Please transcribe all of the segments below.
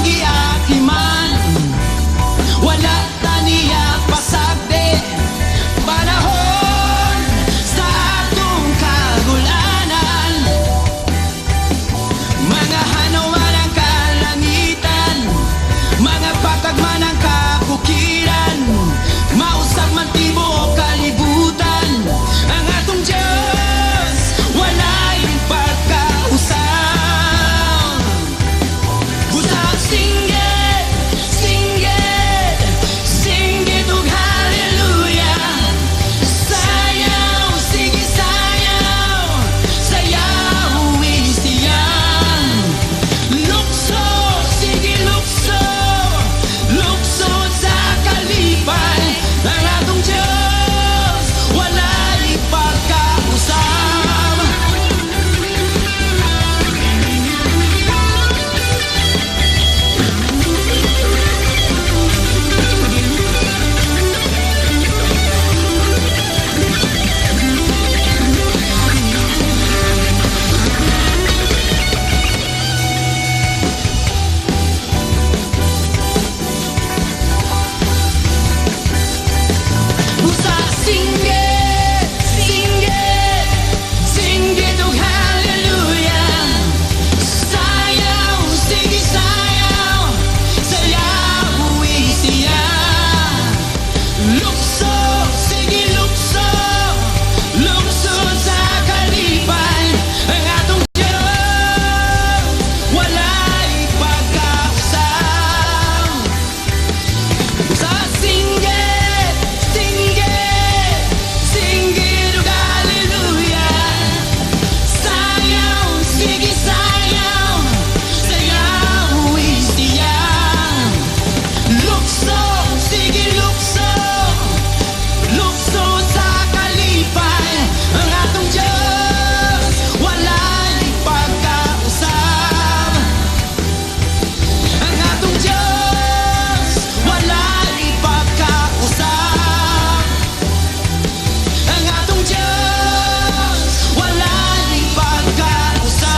giakiman, wala taniya pasagde. Panahon sa atong kagulanan, mga hanaw man ang kalangitan, mga patag man ang kabukiran, mausap man tibuok kalibutan, ang atong Diyos walay pagkausap. Busa singgit, singgit, singgit ug hallelujah. Sayaw, sige sayaw, sayaw isiyan. Lukso, sige lukso, lukso sa kalipay, ang atong Diyos walay pagkausap. Busa singgit, singgit, singgit ug hallelujah. Sayaw, sige sayaw, sayaw isiyan. Lukso, sige lukso, lukso sa kalipay, ang atong Diyos walay pagkausap. Busa singgit, singgit, singgit ug hallelujah. Sayaw, sige sayaw, sayaw isiyan. Lukso, sige lukso, lukso sa kalipay, ang atong Diyos walay pagkausap. Ang atong Diyos walay pagkausap. Ang atong Diyos walay pagkausap.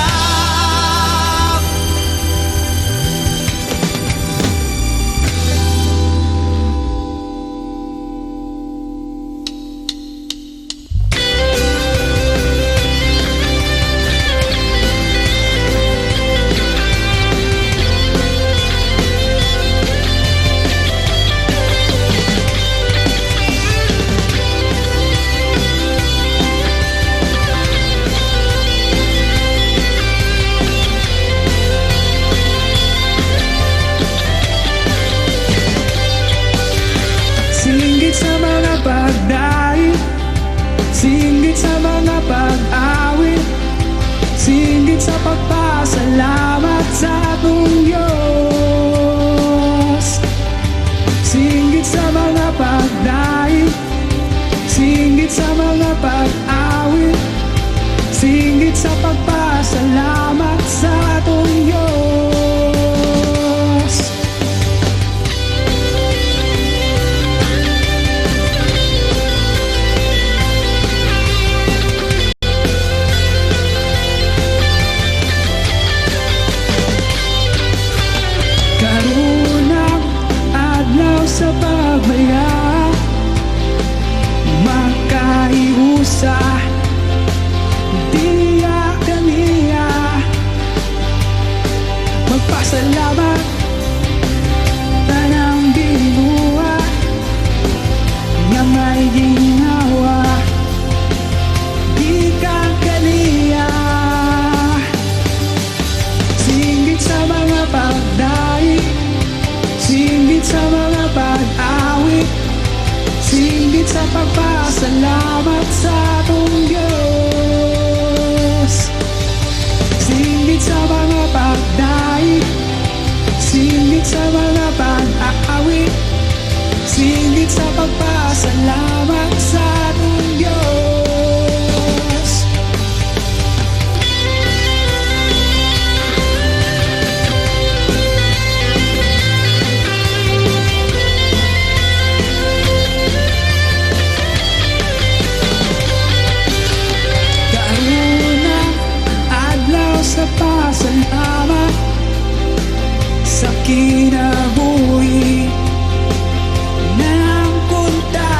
Singgit sa mga pagdaig, singgit sa mga pag-awit, singgit sa pagpasalamat sa atong Diyos. Singgit sa mga pagdaig, singgit sa mga pag-awit, singgit sa pagpasalamat sa atong Diyos. Karunang adlaw sa pagmaya, makaiusa diya kaniya. Magpasalamat tanang binuha nga may ginawa, di ka kaniya. Singgit sa mga pagdaig, singgit sa mga pag-awit, singgit sa pagpasalamat sa atong Diyos. Singgit sa mga pagdaig, singgit sa mga pag-awit, singgit sa pagpasalamat sa atong Diyos. sa pasalamat sa kinabuhi ng punta.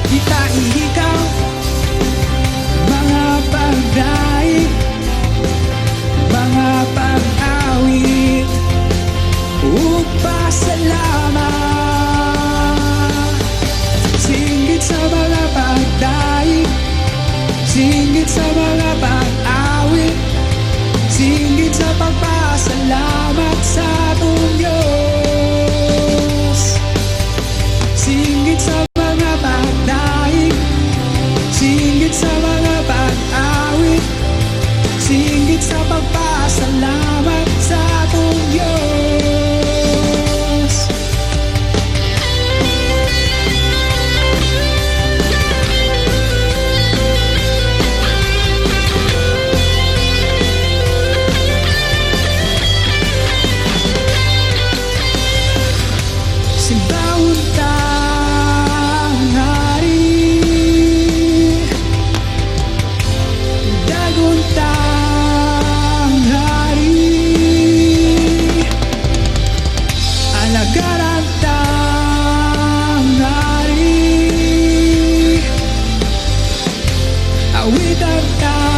Kita ikaw, mga pagdaig, mga pag-awit, upasalamat. Singgit sa mga pagdaig, singgit sa mga pag-awit, singgit sa pagpasalamat sa ating Diyos. Singgit sa mga pagdaig, singgit sa mga pag-awit, singgit sa pagpasalamat sa ating Diyos. Simbahon tanghari, dagon tanghari, alagaran tanghari, awitan tanghari.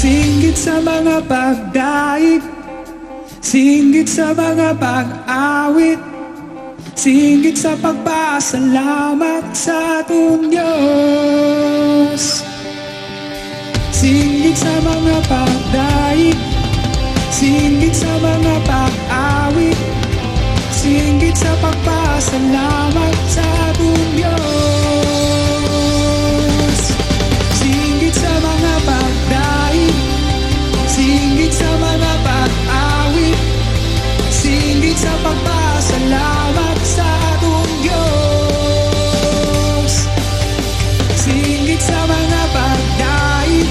Singgit sa mga pagdaig, singgit sa mga pag-awit, singgit sa pagpasalamat sa ating Diyos. Singgit sa mga pagdaig, singgit sa mga pag-awit, singgit sa pagpasalamat sa ating Diyos. Singgit sa mga pagdaig, singgit sa mga pag-awit, singgit sa pagpasalamat sa ating Diyos. Singgit sa mga pagdaig,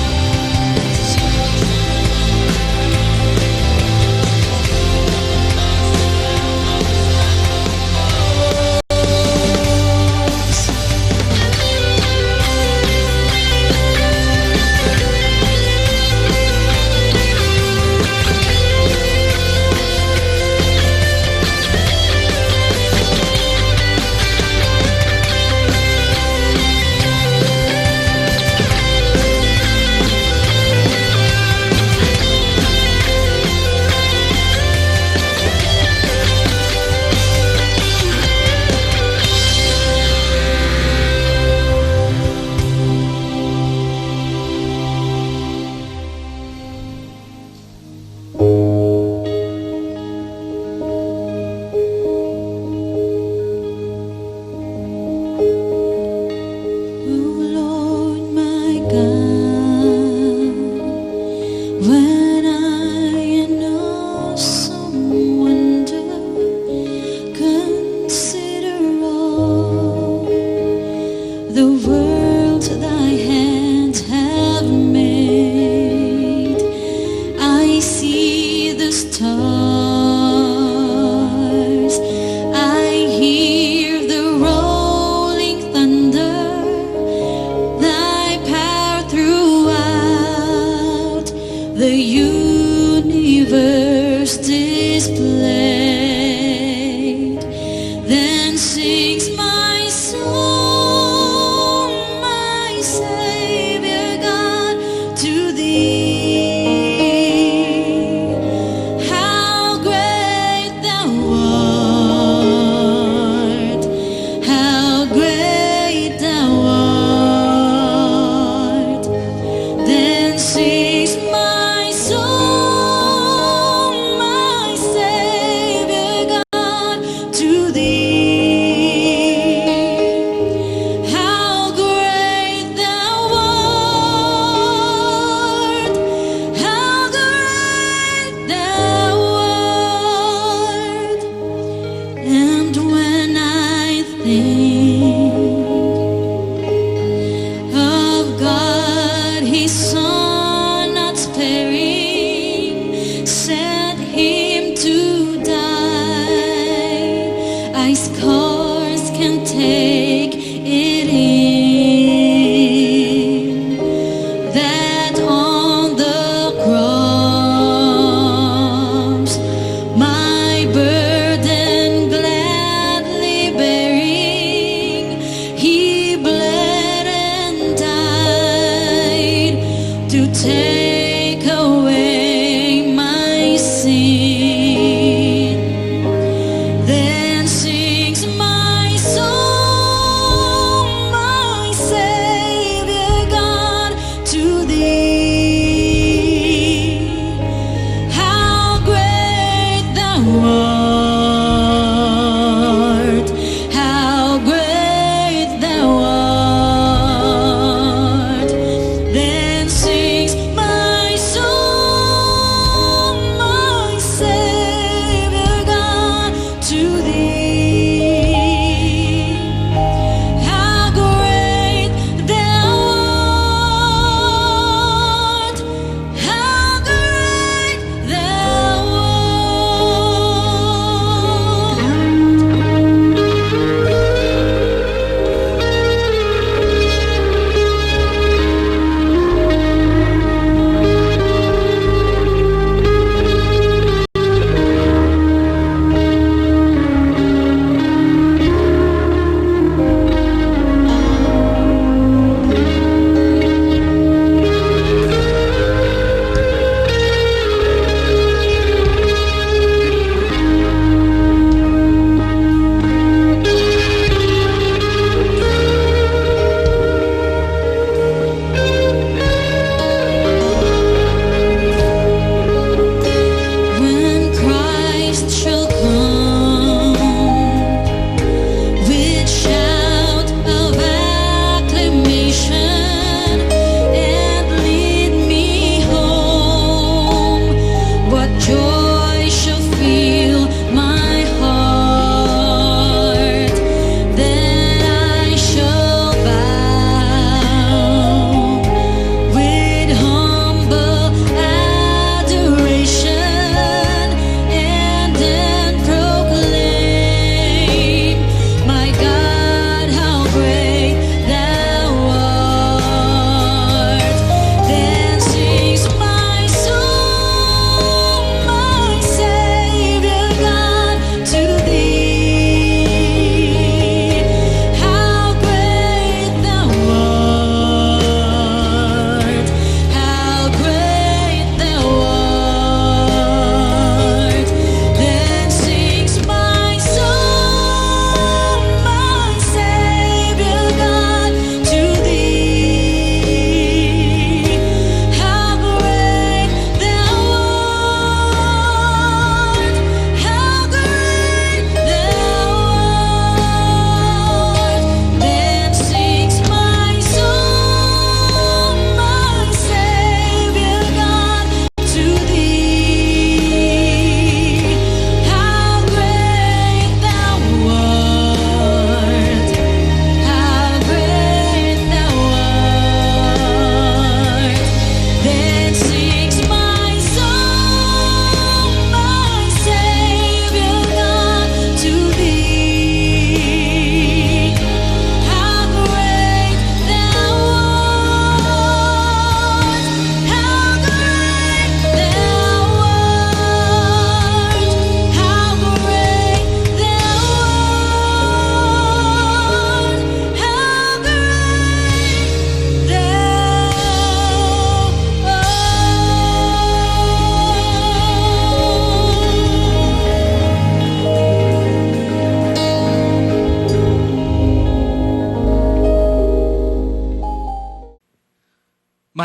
when I in awesome wonder consider all the world thy hands have made. I see the stars, I hear the rolling thunder, thy power throughout the universe displayed. Then sings my soul, my Savior God, to thee. How great thou art, how great thou art. Then sings my soul, my Savior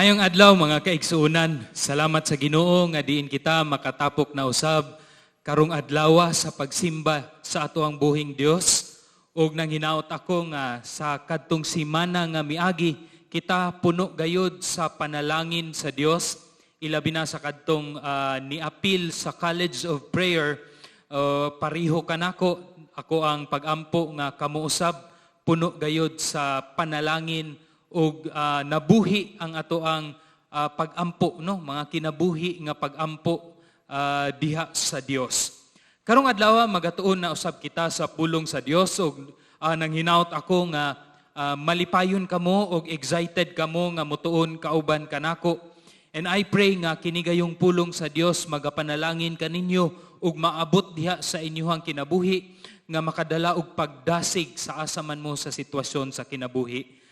Mayong adlaw mga kaigsuunan. Salamat sa Ginoo nga diin kita makatapok na usab karong adlaw sa pagsimba sa atoang buhing Dios. Og nang hinaot ako nga sa kadtong semana nga miagi kita puno gayud sa panalangin sa Dios. Ilabi na sa kadtong niapil sa College of Prayer, pariho kanako ako ang pagampo nga kamuusab puno gayud sa panalangin og nabuhi ang ato ang pagampo, no, mga kinabuhi nga pagampo diha sa Dios. Karong adlaw magatuon na usab kita sa pulong sa Dios og nang hinaut ako nga malipayon kamo og excited kamo nga mutuon kauban kanako. And I pray nga kini gayong pulong sa Dios magapanalangin kaninyo ug maabot diha sa inyong kinabuhi nga makadala og pagdasig sa asaman mo sa sitwasyon sa kinabuhi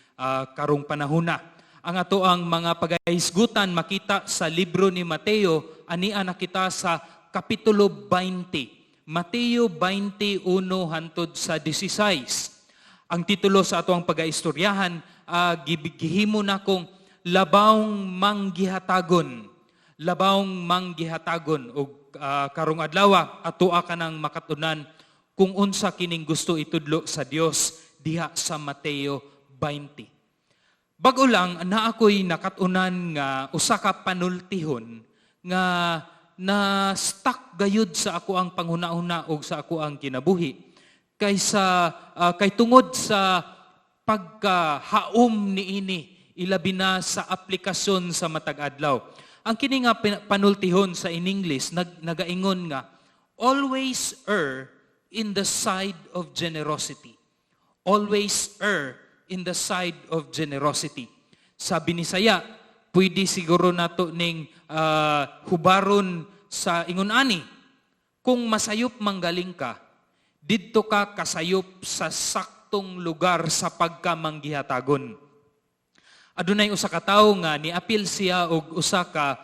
karong panahona. Ang ato ang mga pagahisgutan makita sa libro ni Mateo, ania nakita sa kapitulo 20. Mateo 21 hantod sa 16. Ang titulo sa ato ang pagaistoryahan, gihimo na kong labawng manggihatagon. Labawng manggihatagon. O karong adlaw, ato ka nang makatunan kung unsa kining gusto itudlo sa Dios diha sa Mateo 20. Bago lang, na ako'y nakatunan nga usa ka panultihon nga na stuck gayud sa ako ang panghuna-huna o sa ako ang kinabuhi. Kay tungod sa pagkahaom niini, ilabi na sa aplikasyon sa matag adlaw. Ang kini nga panultihon sa in English, nagaingon nga, always err in the side of generosity. Always err in the side of generosity. Sabi ni Saya, pwede siguro nato ning hubaron sa ingon ani. Kung masayop manggaling ka, didto ka kasayop sa saktong lugar sa pagkamanggihatagon. Adunay usa ka tawo nga niapil siya og usa ka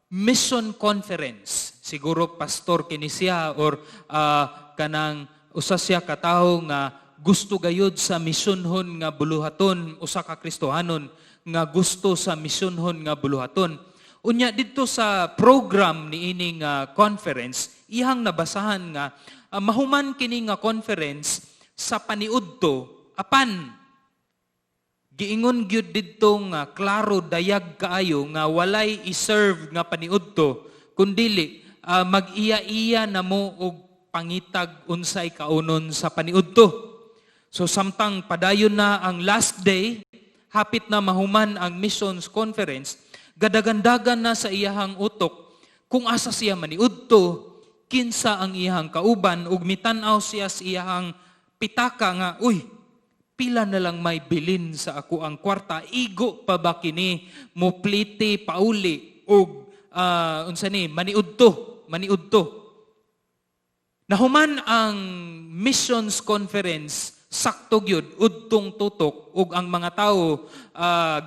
mission conference. Siguro pastor kini siya or kanang usa siya ka tawo nga gusto gayud sa misyonhon nga buluhaton, usa ka Kristohanon nga gusto sa misyonhon nga buluhaton. Unya didto sa program ni ining conference, iyang nabasahan nga mahuman kini nga conference sa paniudto, apan giingon gyud didto nga klaro dayag kaayo nga walay iserve nga paniudto, kundili mag-iya-iya na mo og pangitag unsay kaunon sa paniudto. So samtang padayon na ang last day, hapit na mahuman ang missions conference, gadagandagan na sa iyahang utok kung asa siya maniudto, kinsa ang iyahang kauban, ug mitan-aw siya sa iyahang pitaka nga, uy, pila na lang may bilin sa ako ang kwarta, igo pa ba kini, mupliti pauli, ug unsa ni, maniudto. Nahuman ang missions conference, sakto gyud udtong tutok ug ang mga tawo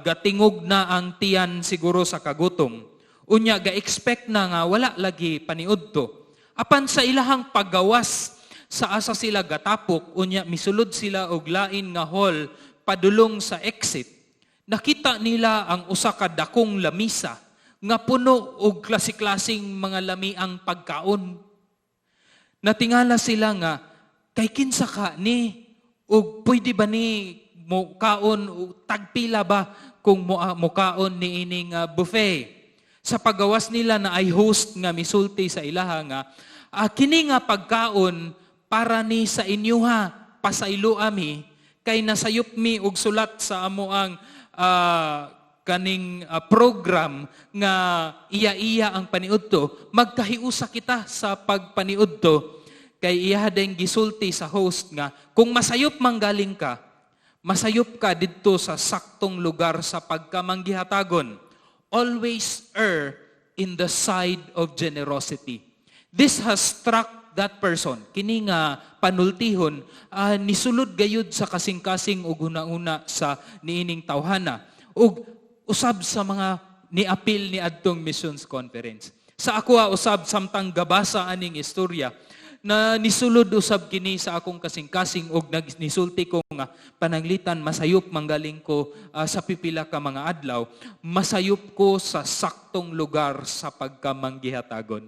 gatingog na ang tiyan siguro sa kagutom. Unya ga-expect na nga wala lagi paniudto. Apan sa ilahang paggawas sa asa sila gatapok, unya misulod sila og lain nga hall padulong sa exit. Nakita nila ang usa ka dakong lamisa nga puno og klase-klaseng mga lamiang pagkaon. Natingala sila nga kay kinsa ka ni o pwede ba ni mo kaon o tagpila ba kung mo kaon ni ining buffet? Sa paggawas nila na ay host nga misulti sa ilaha nga, kini nga pagkaon para ni sa inyo ha, pasaylo ami, kay nasayop mi og sulat sa amo ang kaning program nga iya-iya ang paniudto, magkahiusa kita sa pagpaniudto. Kay iya ding gisulti sa host nga, kung masayop manggaling ka, masayop ka didto sa saktong lugar sa pagkamanggihatagon. Always err in the side of generosity. This has struck that person. Kini nga panultihon, nisulod gayud sa kasing-kasing ug una-una sa niining tawhana. Ug usab sa mga niapil ni adtong missions conference. Sa ako usab samtang gabasa aning istorya, na nisulod usab kini sa akong kasing-kasing og nisulti ko nga pananglitan masayop manggaling ko sa pipila ka mga adlaw, masayop ko sa saktong lugar sa pagkamanggihatagon.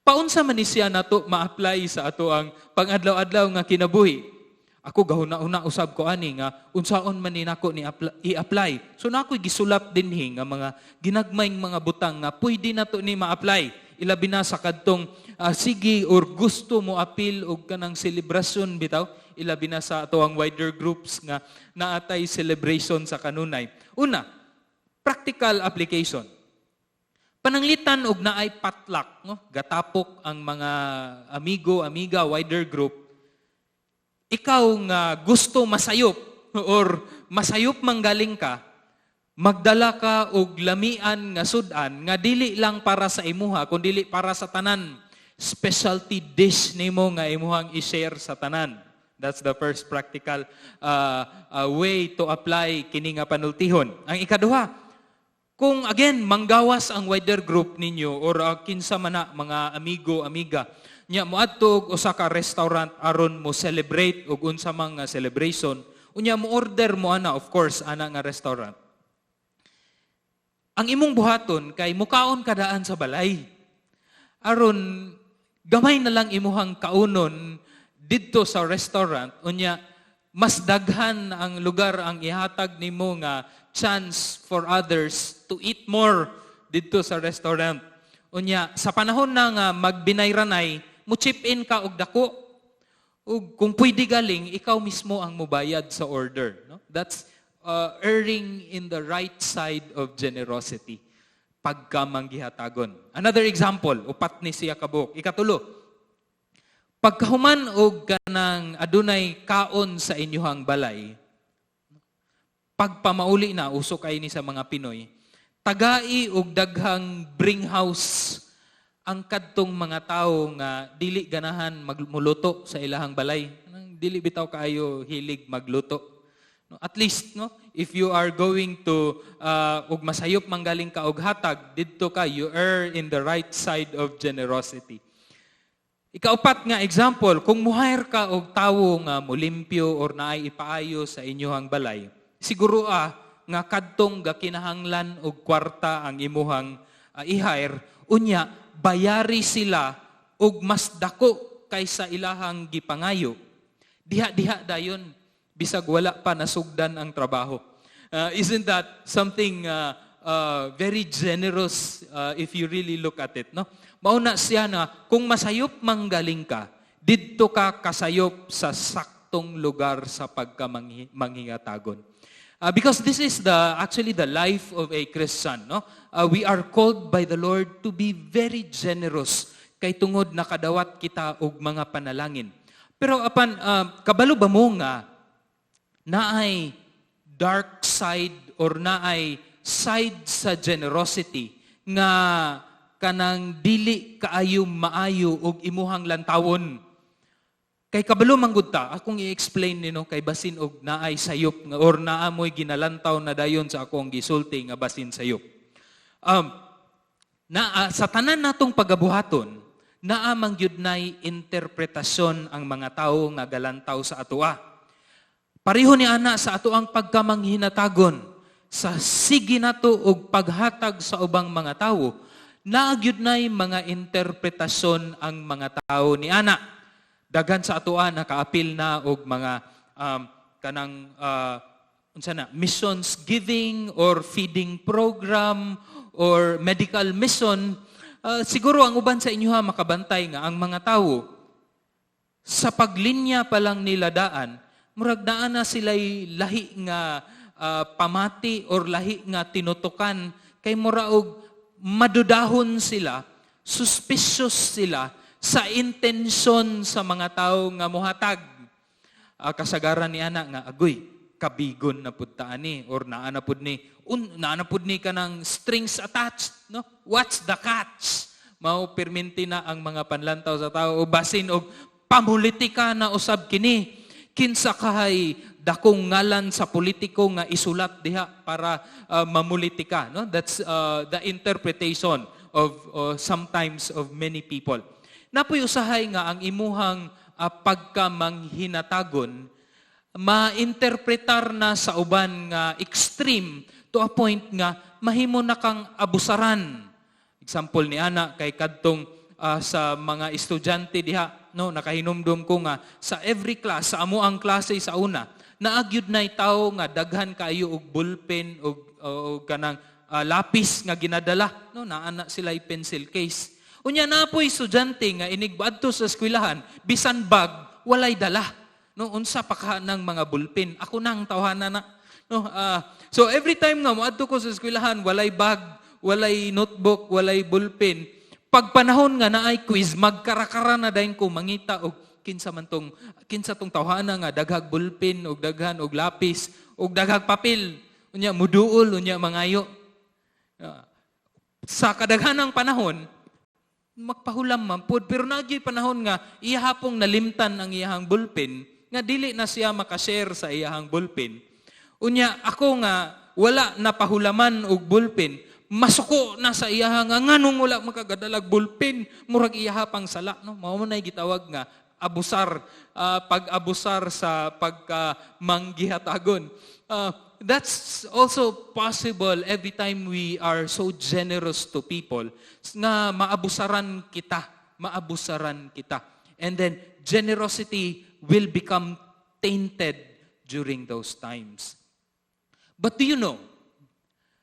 Paunsa man ni siya nato ma-apply sa ato ang pang-adlaw-adlaw nga kinabuhi? Ako gahuna-una usab ko ani nga unsaon man ni nako ni i-apply. So nakoy gisulat dinhi nga mga ginagmayng mga butang nga pwede nato ni ma-apply. Ilabi na sa kadtong sige or gusto mo appeal og kanang selebrasyon bitaw. Ilabi na sa ato ang wider groups nga naatay celebration sa kanunay. Una, practical application. Pananglitan og naay patlak, no? Gatapok ang mga amigo, amiga, wider group. Ikaw nga gusto masayop or masayop manggaling ka, magdala ka og lamian nga sudan nga dili lang para sa imuha kundi dili para sa tanan. Specialty dish nimo nga imuhang i-share sa tanan. That's the first practical way to apply kini nga panultihon. Ang ikaduha, kung again manggawas ang wider group ninyo or kinsa man na mga amigo, amiga, nya moadto og usa ka restaurant aron mo celebrate og unsa mang celebration, unya mo order mo ana of course ana nga restaurant. Ang imong buhaton kay mukaon kadaan sa balay. Aron gamay na lang imuhang kaunon didto sa restaurant, unya mas daghan ang lugar ang ihatag nimo nga chance for others to eat more didto sa restaurant. Unya sa panahon na nga magbinayranay, mo chip in ka og dako. Ug kung pwede galing, ikaw mismo ang mubayad sa order. No? That's erring in the right side of generosity. Pagkamanggihatagon. Another example, upat ni siya kabuk. Ikatulo, pagkahuman og kanang adunay kaon sa inyuhang balay, pagpamauli na, uso kay ni sa mga Pinoy, tagai og daghang bring house ang kadtong mga tao nga dili ganahan magmuluto sa ilahang balay. Dili bitaw kaayo hilig magluto. No, at least no, if you are going to og masayop manggaling ka og hatag didto ka, you are in the right side of generosity. Ikaupat nga example, kung muhire ka og tawo nga mulimpyo or naay ipaayo sa inyong balay, siguro nga kadtong gakinahanglan og kwarta ang imuhang i-hire, unya bayari sila og mas dako kaysa ilahang gipangayo. Diha dayon bisag wala pa nasugdan ang trabaho. Isn't that something very generous if you really look at it, no? Mauna siya na kung masayop manggaling ka, didto ka kasayop sa saktong lugar sa pagkamangingatagon. Because this is actually the life of a Christian, no? We are called by the Lord to be very generous kay tungod nakadawat kita og mga panalangin. Pero apan kabalo ba mo nga naay dark side or naay side sa generosity nga kanang dili kaayo maayo og imuhang lantawon? Kay kabalo manggud ta, akong i-explain nino kay basin og naay sayop nga or naamoy ginalantaw na dayon sa akong gisulti nga basin sayop. Sa tanan natong pagabuhaton, naa man gyud nay interpretasyon ang mga tawo nga galantaw sa atoa. Pareho ni ana sa atoang pagkamanghinatagon, sa sige nato og paghatag sa ubang mga tawo, naa gyud nay mga interpretasyon ang mga tawo ni ana. Daghan sa atoa nakaapil na og mga kanang missions giving or feeding program or medical mission. Siguro ang uban sa inyo makabantay nga ang mga tawo sa paglinya pa lang nila daan, murag daan na sila'y lahi nga pamati or lahi nga tinutukan kay muraog madudahon sila, suspicious sila sa intensyon sa mga tao nga mohatag. Kasagaran ni ana nga agoy kabigon na pud ta ani or naa na pud ni kanang strings attached, no? What's the catch? Mao perminti na ang mga panlantaw sa tao o basin og pamulitika na usab kini. Kinsa kahay dakong ngalan sa politiko nga isulat diha para mamulitika, no? That's the interpretation of sometimes of many people. napoy usahay nga ang imuhang pagkamanghinatagon ma-interpretar na sa uban nga extreme to a point nga mahimo na kang abusaran. Example ni ana kay kadtong sa mga estudyante diha, no, nakahinumdum ko nga sa every class, sa amo ang klase sa una, naagyud nay tawo nga daghan kayo og ballpen og kanang lapis nga ginadala, no, naana sila pencil case. Unya na po'y estudyante nga inigbadto sa eskwelahan, bisan bag walay dala, no, unsa pa ka ng mga ballpen. Ako nang tawhanan na, no. So every time nga moadto ko sa eskwelahan, walay bag, walay notebook, walay ballpen. Pag panahon nga naay quiz, magkarakara na dayon ko mangita og kinsa tong tawhana nga daghag ballpen og daghan og lapis og daghag papel. Unya muduol unya mangayo. Sa kadaghanang panahon magpahulam man pod, pero nagyoy panahon nga iyahapong nalimtan ang iyahang ballpen nga dili na siya makashare sa iyahang ballpen. Unya ako nga wala napahulaman og ballpen, masuko na sa iyaha nga nganong wala makagadalag ballpen, murag iyaha pang sala, no? Mao man nay gitawag nga abusar, pag-abusar sa pagkamanggihatagon. That's also possible every time we are so generous to people nga maabusaran kita. And then generosity will become tainted during those times. But do you know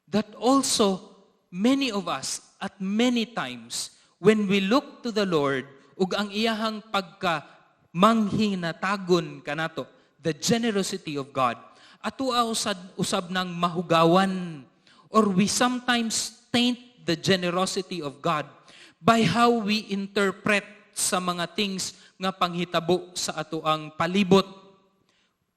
that also many of us at many times when we look to the Lord ug ang iyahang pagkamanghinatagon kanato, the generosity of God, atua usab nang mahugawan, or we sometimes taint the generosity of God by how we interpret sa mga things nga panghitabo sa atoang palibot.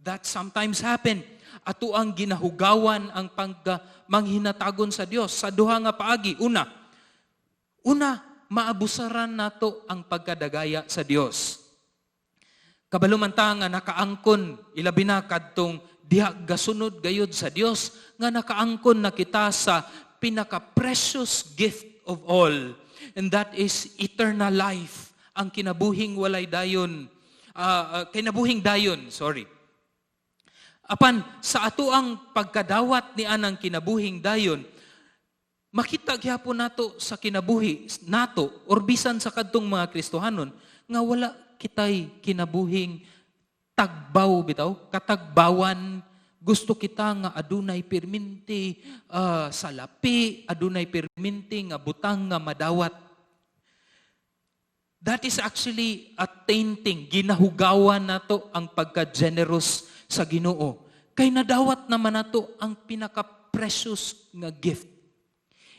That sometimes happen. Atoang ginahugawan ang pagmanghinatagon sa Dios sa duha nga paagi. Una, maabusaran nato ang pagkadagaya sa Dios. Kabalumanta nga nakaangkon, ilabi na kadtong diha gasunod gayud sa Dios, nga nakaangkon na kita sa pinaka-precious gift of all, and that is eternal life, ang kinabuhing walay dayon, Apan sa atoang pagkadawat ni anang kinabuhing dayon, makita gyapon nato sa kinabuhi nato or bisan sa kadtong mga Kristohanon nga wala kitay kinabuhing tagbaw bitaw, katagbawan. Gusto kita nga adunay perminti sa lapi, adunay perminti nga butang nga madawat. That is actually a tainting. Ginahugawan nato ang pagka-generous sa Ginoo. Kay nadawat naman nato ang pinaka-precious nga gift.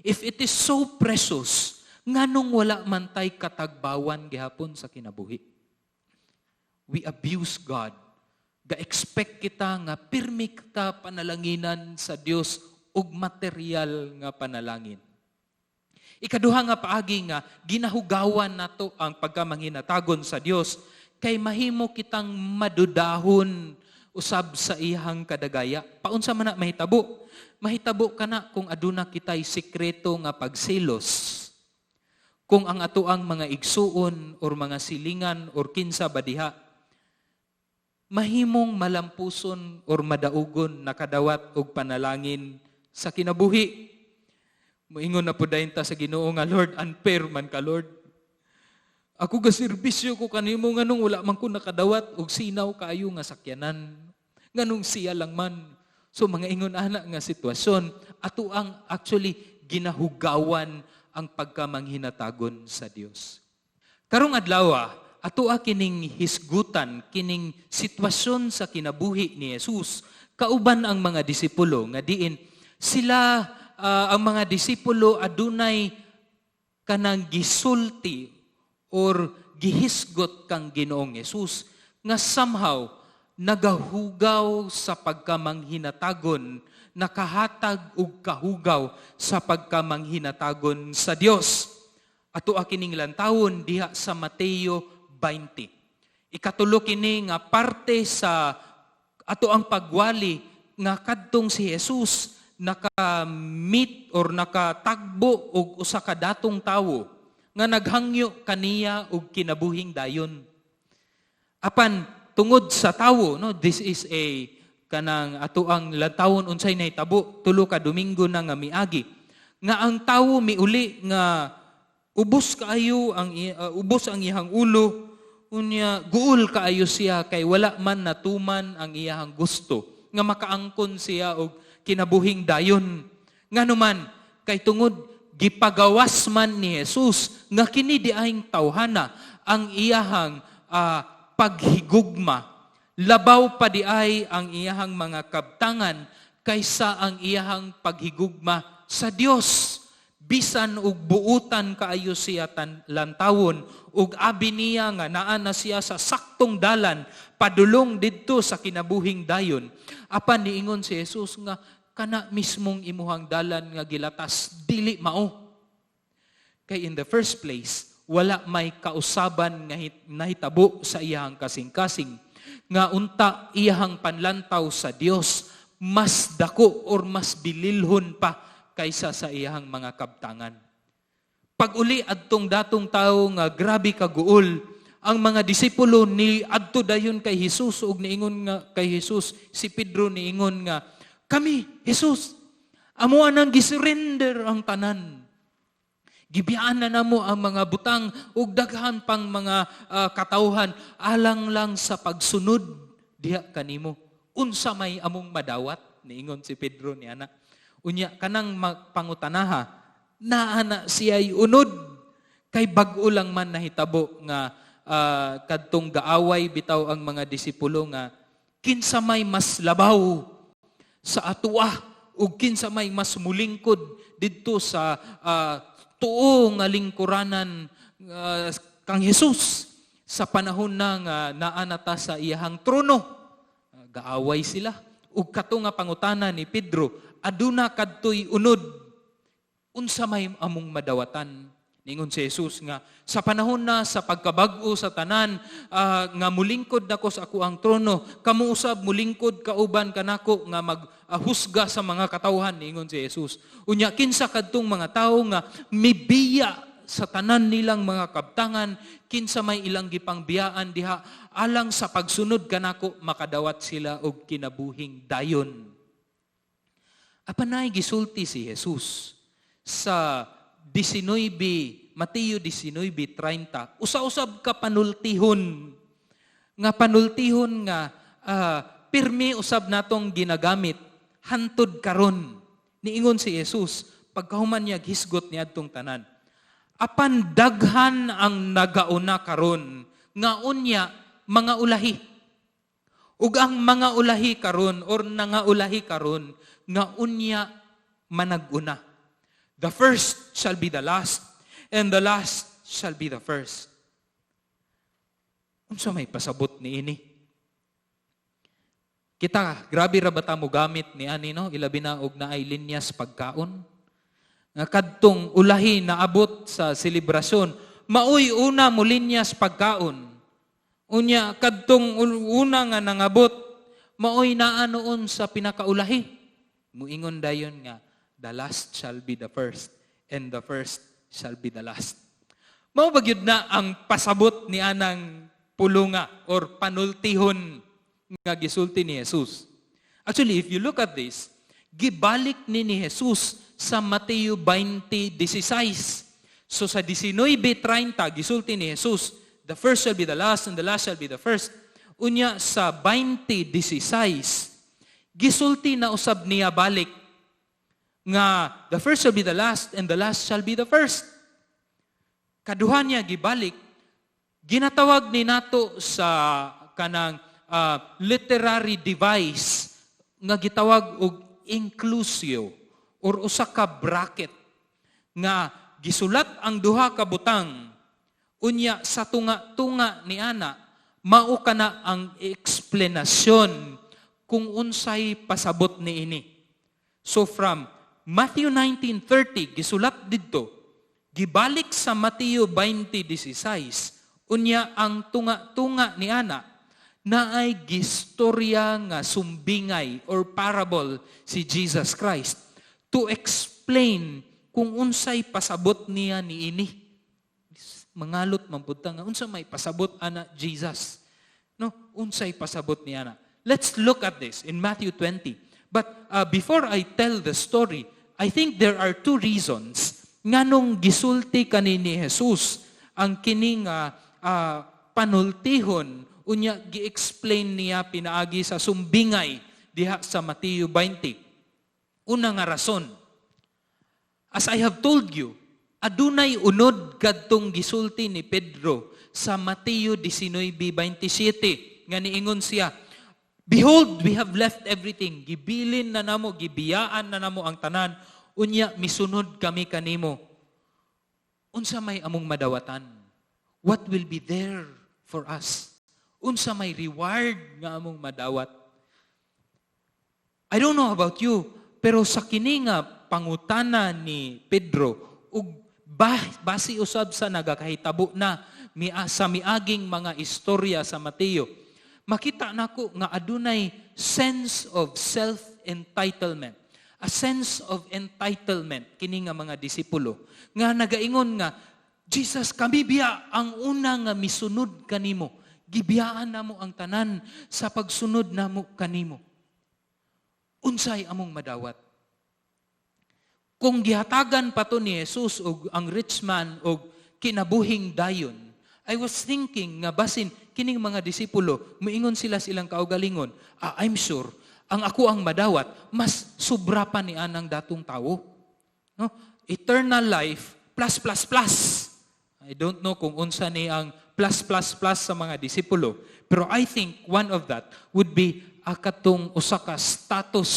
If it is so precious, nganong wala man tay katagbawan gihapon sa kinabuhi? We abuse God. Ga-expect kita nga pirmi kita panalanginan sa Dios ug material nga panalangin. Ikaduha nga paagi nga ginahugawan nato ang pagkamanghinatagon sa Dios kay mahimo kitang madudahon usab sa iyang kadagaya. Paunsa man na mahitabo? Mahitabo kana kung aduna kitay sikreto nga pagselos. Kung ang atoang mga igsuon or mga silingan or kinsa badiha, mahimong malampuson or madaugon nakadawat og panalangin sa kinabuhi. Moingon na po dayon ta sa Ginoo nga, Lord, unfair man ka, Lord. Ako gaserbisyo ko kanimo nganong wala man ko nakadawat og sinaw kaayo nga sakyanan. Nganong siya lang man. So mga ingon ana nga sitwasyon, ato ang actually ginahugawan ang pagkamanghinatagon sa Dios. Karong adlaw, ato kining hisgutan, kining sitwasyon sa kinabuhi ni Jesus, kauban ang mga disipulo, nga diin sila, ang mga disipulo adunay kanang gisulti or gihisgot kang Ginoong Jesus, nga somehow nagahugaw sa pagkamanghinatagon, nakahatag og kahugaw sa pagkamanghinatagon sa Dios. Ato kining lantawon diha sa Mateo 20. Ikatulo kini nga parte sa ato ang pagwali nga kadtong si Jesus naka-meet or nakatagbo og usa ka datong tawo nga naghangyo kaniya og kinabuhing dayon. Apan tungod sa tawo, no, this is a kanang ato ang lantawon unsay nahitabo tulo ka Domingo na nga miagi. Nga ang tawo miuli nga ubos ang iyang ulo, unya guol kaayo siya kay wala man natuman ang iyang gusto nga makaangkon siya og kinabuhing dayon. Nganuman kay tungod gipagawas man ni Jesus nga kini diayeng tawhana ang iyahang paghigugma, labaw pa diay ang iyahang mga kabtangan kaysa ang iyahang paghigugma sa Dios. Bisan og buutan kaayo siya lantawon ug abi niya nga naa na siya sa saktong dalan padulong didto sa kinabuhing dayon. Apan niingon si Jesus nga kana mismong imuhang dalan nga gilatas dili mao. Kay in the first place, wala may kausaban nga nahitabo sa iyang kasing-kasing nga unta iyang panlantaw sa Dios mas dako or mas bililhon pa kaysa sa iyang mga kabtangan. Pag uli adtong datong tao nga grabe kaguol, ang mga disipulo ni adto dayon kay Jesus ug niingon nga kay Jesus, si Pedro niingon nga, kami, Jesus, amo anang gisurrender ang tanan. Gibiyaan na namo ang mga butang ug daghan pang mga katawhan alang lang sa pagsunod diha kanimo. Unsa may among madawat? Niingon si Pedro ni ana. Unya kanang pangutanaha, naana siya'y unod kay bag-o lang man nahitabo nga kadtong gaaway bitaw ang mga disipulo nga kinsa may mas labaw sa atuwa ug kinsa may mas mulingkod didto sa tuo nga lingkuranan kang Jesus sa panahon na nga naanata sa iyahang trono. Gaaway sila ug kato nga pangutana ni Pedro, aduna kadtoy unod, unsa may among madawatan? Ningon si Jesus nga, sa panahon na sa pagkabag-o sa tanan, nga mulingkod nako sa ako ang trono, kamuusab mulingkod kauban kanako nga maghusga sa mga katawhan, ningon si Jesus. Unya, kinsa kadtong mga tao nga mibiya sa tanan nilang mga kabtangan, kinsa may ilang gipangbiyaan diha, alang sa pagsunod kanako, makadawat sila og kinabuhing dayon. Apanay gisulti si Jesus sa Mateo 19:30, usa-usab ka panultihon nga pirmi usab natong ginagamit hantud karon. Niingon si Jesus pagkahuman niya hisgot niadtong tanan, apan daghan ang nagauna karon nga unya mga ulahi. Ug ang mga ulahi karon or nangaulahi karon nga unya managuna. The first shall be the last, and the last shall be the first. Unsa may pasabot ni ini? Kita, grabe ra bata mo gamit ni ani, no? Ilabi na og naay linyas pagkaon. Nga kadtong ulahi na abot sa selebrasyon, maoy una mo linyas pagkaon. Unya, kadtong una nga nangabot, maoy naa noon sa pinakaulahi. Muingon dayon nga, the last shall be the first, and the first shall be the last. Mao ba gyud na ang pasabot ni anang pulunga or panultihon nga gisulti ni Jesus. Actually, if you look at this, gibalik ni Jesus sa Mateo 20:16. So sa 19:30 gisulti ni Jesus, the first shall be the last and the last shall be the first. Unya sa 20:16 gisulti na usab niya balik nga the first shall be the last and the last shall be the first. Kaduha niya gibalik, ginatawag ni nato sa kanang literary device nga gitawag og inclusio or usa ka bracket nga gisulat ang duha ka butang, unya sa tunga-tunga ni ana mao kana ang eksplanasyon kung unsay pasabot ni ini. So from Matthew 19:30 gisulat didto, gibalik sa Mateo 20:16, unya ang tunga-tunga ni ana naay gistorya nga sumbingay or parable si Jesus Christ to explain kung unsay pasabot niya ni ini. mangalot man pud ta nga unsa may pasabot ana Jesus. No, unsay pasabot ni ana. Let's look at this in Matthew 20. But before I tell the story, I think there are two reasons nganong gisulti kani ni Jesus ang kining panultihon unya gi-explain niya pinaagi sa sumbingay diha sa Mateo 20. Una nga rason, as I have told you, adunay unod kadtong gisulti ni Pedro sa Mateo 19:27 nga niingon siya, "Behold, we have left everything. Gibilin na namo, gibiyaan na namo ang tanan. Unya misunod kami kanimo." Unsa may among madawatan? What will be there for us? Unsa may reward nga among madawat? I don't know about you, pero sa kini nga pangutana ni Pedro ug base usab sa nagakahitabo na sa miaging mga istorya sa Mateo, makita nako nga adunay sense of self-entitlement. A sense of entitlement kini nga mga disipulo nga nagaingon nga, Jesus, kami biya ang una nga misunod kanimo. Gibiyaan namo ang tanan sa pagsunod namo kanimo. Unsay among madawat? Kung gihatagan pa to ni Jesus og ang rich man og kinabuhing dayon, I was thinking nga basin kining mga disipulo, muingon sila silang kaugalingon, I'm sure ang ako ang madawat, mas sobra pa ni anang datong tao. No? Eternal life, plus, plus, plus. I don't know kung unsa ni ang plus, plus, plus sa mga disipulo. Pero I think one of that would be akatong usa ka status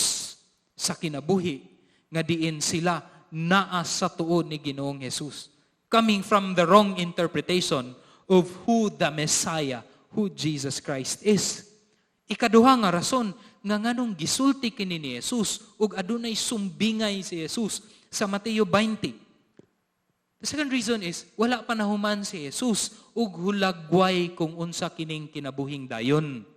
sa kinabuhi nga diin sila naa sa tuod ni Ginoong Jesus. Coming from the wrong interpretation of who the Messiah, who Jesus Christ is. Ikaduha nga rason nga nganong gisulti kini ni Jesus ug adunay sumbingay si Jesus sa Mateo 20. The second reason is wala pa nahuman si Jesus ug hulagway kung unsa kining kinabuhing dayon.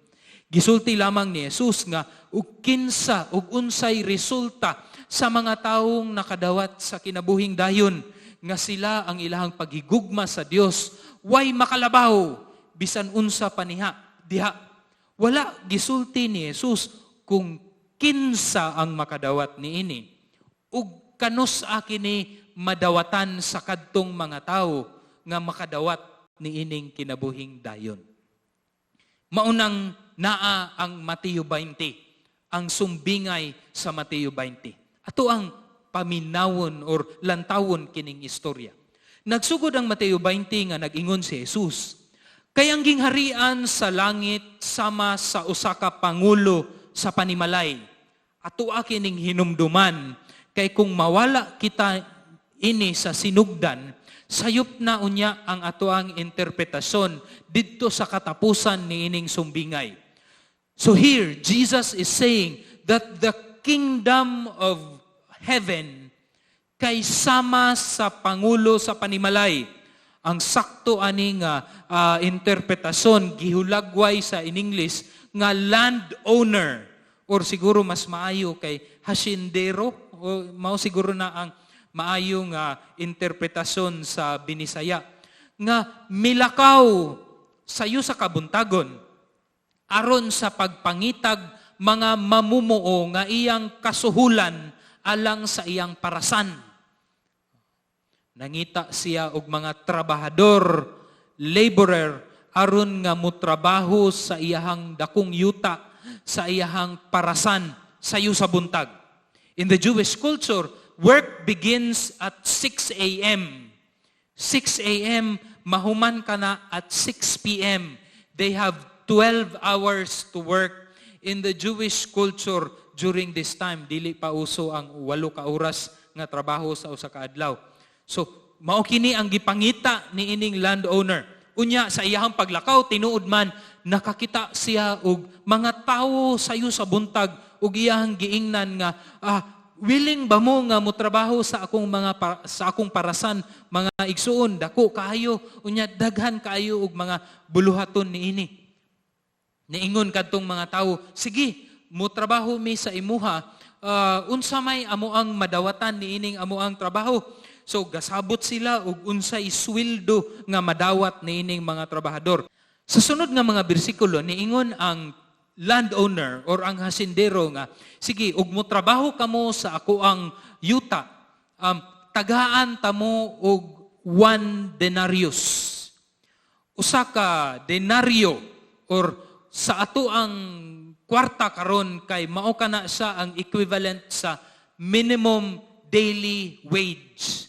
Gisulti lamang ni Jesus nga ug kinsa ug unsay resulta sa mga taong nakadawat sa kinabuhing dayon nga sila ang ilahang paghigugma sa Dios way makalabaw bisan unsa pa diha. Wala gisulti ni Jesus kung kinsa ang makadawat niini ug kanus akini madawatan sa kadtong mga tao nga makadawat niining kinabuhing dayon. Maunang naa ang Mateo 20, ang sumbingay sa Mateo 20. Ato ang paminawon or lantawon kining istorya. Nagsugod ang Mateo 20 nga nag-ingon si Jesus, "Kayang gingharian sa langit sama sa usa ka pangulo sa panimalay. Ato kining hinumduman kay kung mawala kita ini sa sinugdan, sayop na unya ang atoang interpretasyon didto sa katapusan niining sumbingay." So here Jesus is saying that the kingdom of heaven kay sama sa pangulo sa panimalay. Ang sakto ani nga interpretasyon gihulagway sa in English nga landowner or siguro mas maayo kay hasindero o mao siguro na ang maayo nga interpretasyon sa Binisaya nga milakaw sayo sa kabuntagon aron sa pagpangitag mga mamumuo nga iyang kasuhulan alang sa iyang parasan. Nangita siya og mga trabahador, laborer, aron nga mutrabaho sa iyahang dakong yuta, sa iyahang parasan, sayo sa buntag. In the Jewish culture, work begins at 6 a.m. 6 a.m., mahuman ka na at 6 p.m. They have 12 hours to work. In the Jewish culture, during this time, dili pa uso ang 8 ka oras nga trabaho sa usa ka adlaw. So, mao kini ang gipangita ni ining landowner. Unya sa iyahang paglakaw tinuod man nakakita siya og mga tawo sayo sa buntag ug iyang giingnan nga willing ba mo nga motrabaho sa akong parasan mga igsuon dako kaayo unya daghan kaayo og mga buluhaton niini. Niingon kadtong mga tawo, sige, motrabaho mi sa imuha. Unsa may amo ang madawatan niining amo ang trabaho? So gasabot sila og unsay sweldo nga madawat niining mga trabahador. Sa sunod nga mga bersikulo niingon ang landowner or ang hasindero nga, sige, ug mo trabaho kamo sa ako ang yuta, tagaan tamo og 1 denarius. Usa ka denaryo or sa ato ang kwarta karon kay mao kana siya ang equivalent sa minimum daily wage.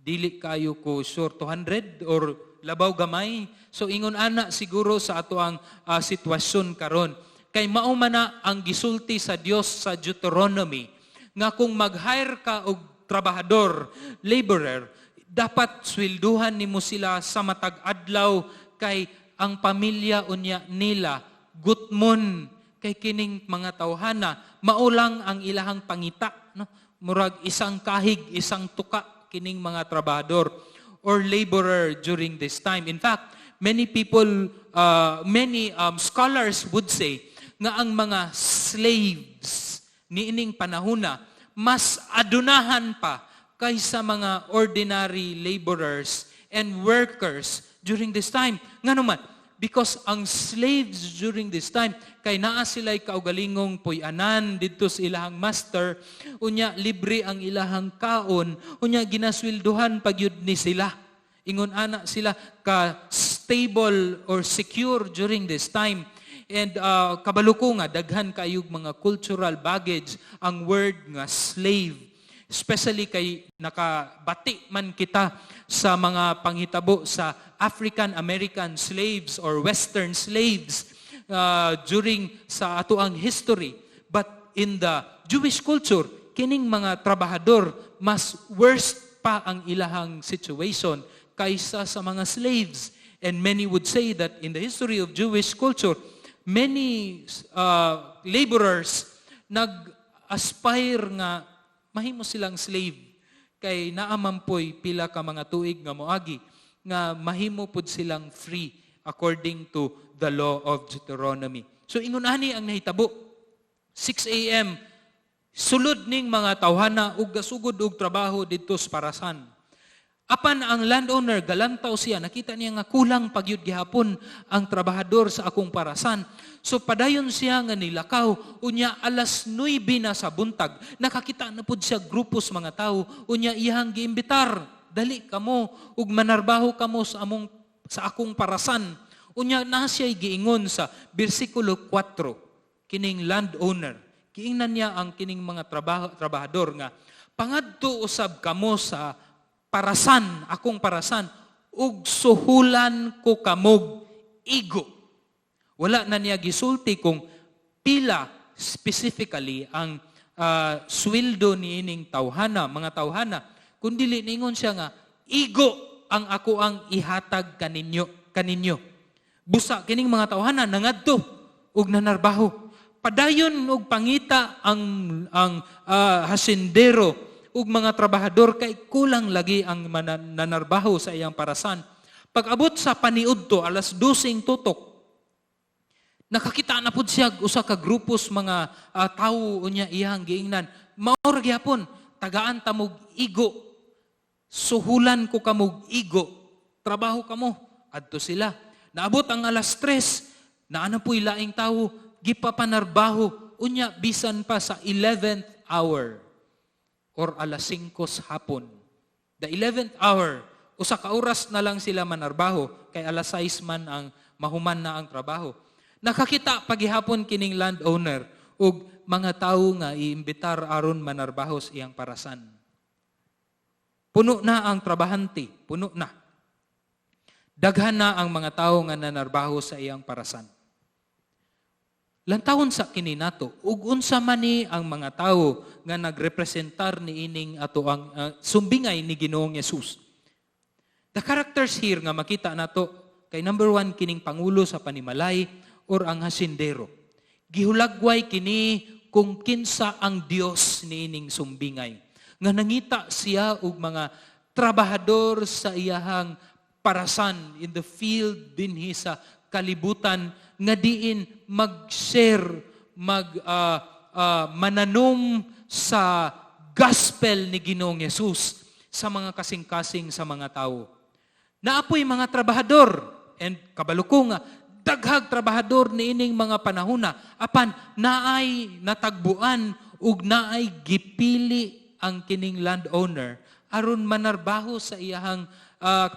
Dili kayo ko sure 200 or labaw gamay. So ingon ana siguro sa ato ang sitwasyon karon. Kay mao man na ang gisulti sa Dios sa Deuteronomy nga kung mag-hire ka og trabahador, laborer, dapat swelduhan nimo sila sa matag adlaw kay ang pamilya unya nila gutmon kay kining mga tawhana maulang ang ilahang pangita, no? Murag isang kahig, isang tuka kining mga trabahador or laborer during this time. In fact, many scholars would say nga ang mga slaves niining panahona mas adunahan pa kaysa mga ordinary laborers and workers during this time. Nga naman, because ang slaves during this time, kay naa sila'y kaugalingong puy-anan dito sa ilahang master, unya libre ang ilahang kaon, unya ginaswilduhan pagyud ni sila. Ingon ana sila ka stable or secure during this time. And kabalo ko nga, daghan kayog mga cultural baggage ang word nga slave. Especially kay nakabati man kita sa mga panghitabo sa African-American slaves or Western slaves during sa atoang history. But in the Jewish culture, kining mga trabahador, mas worst pa ang ilahang situation kaysa sa mga slaves. And many would say that in the history of Jewish culture, many laborers nag-aspire nga mahimo silang slave kay naamampoy pila ka mga tuig nga moagi nga mahimo pud silang free according to the law of Deuteronomy. So ingon ani ang nahitabo 6 a.m. sulod ning mga tawhana ug gasugod og trabaho didto sa parasan. Apan ang landowner galantaw siya, nakita niya nga kulang pagyud gihapon ang trabahador sa akong parasan. So padayon siya nga nilakaw, unya alas 9 na sa buntag, nakakita na pud siya grupos mga tao, unya iyang giimbitar, dali kamo ug manarbaho kamo sa akong parasan. Unya na siya giingon sa bersikulo 4, kining landowner. Giingnan niya ang kining mga trabahador nga pangadto usab kamo sa parasan, akong parasan, ug suhulan ko kamog igo. Wala na niya gisulti kung pila specifically ang sweldo ni ining tawhana, mga tawhana, kundi ningon siya nga, igo ang ako ang ihatag kaninyo. Busa, kining mga tawhana, nangadto, ug nanarbaho. Padayon og pangita ang hasindero, ug mga trabahador kay kulang lagi ang nanarbaho sa iyang parasan. Pag-abot sa paniudto alas 12 tutok, nakakita na pud siya usa ka grupos mga tawo unya iyang giingnan. Mao ra gyapon, tagaan ta mog igo. Suhulan ko kamog igo. Trabaho kamo. Adto sila. Naabot ang alas 3, naana po'y laing tawo, gipapanarbaho unya bisan pa sa 11th hour. Or alas 5 hapon. The 11th hour, usa ka oras na lang sila manarbaho, kay alas 6 man ang mahuman na ang trabaho. Nakakita paghihapon kining landowner ug mga tawo nga iimbitar aron manarbaho sa iyang parasan. Puno na ang trabahante, puno na. Daghan na ang mga tawo nga nanarbaho sa iyang parasan. Lantawon sa kini nato, ug unsa man ni ang mga tawo nga nagrepresentar ni ining ato ang sumbingay ni Ginoong Hesus. The characters here nga makita nato kay number 1 kining pangulo sa panimalay or ang hasindero. Gihulagway kini kung kinsa ang Dios ni ining sumbingay. Nga nangita siya og mga trabahador sa iyahang parasan in the field dinhi sa kalibutan nga diin mag-share, mananom sa gospel ni Ginoong Hesus. sa mga kasing-kasing sa mga tao. Naapoy mga trabahador, and kabalo ko nga, daghag trabahador niining mga panahona, apan naay natagbuan ug naay gipili ang kining landowner aron manarbaho sa iyahang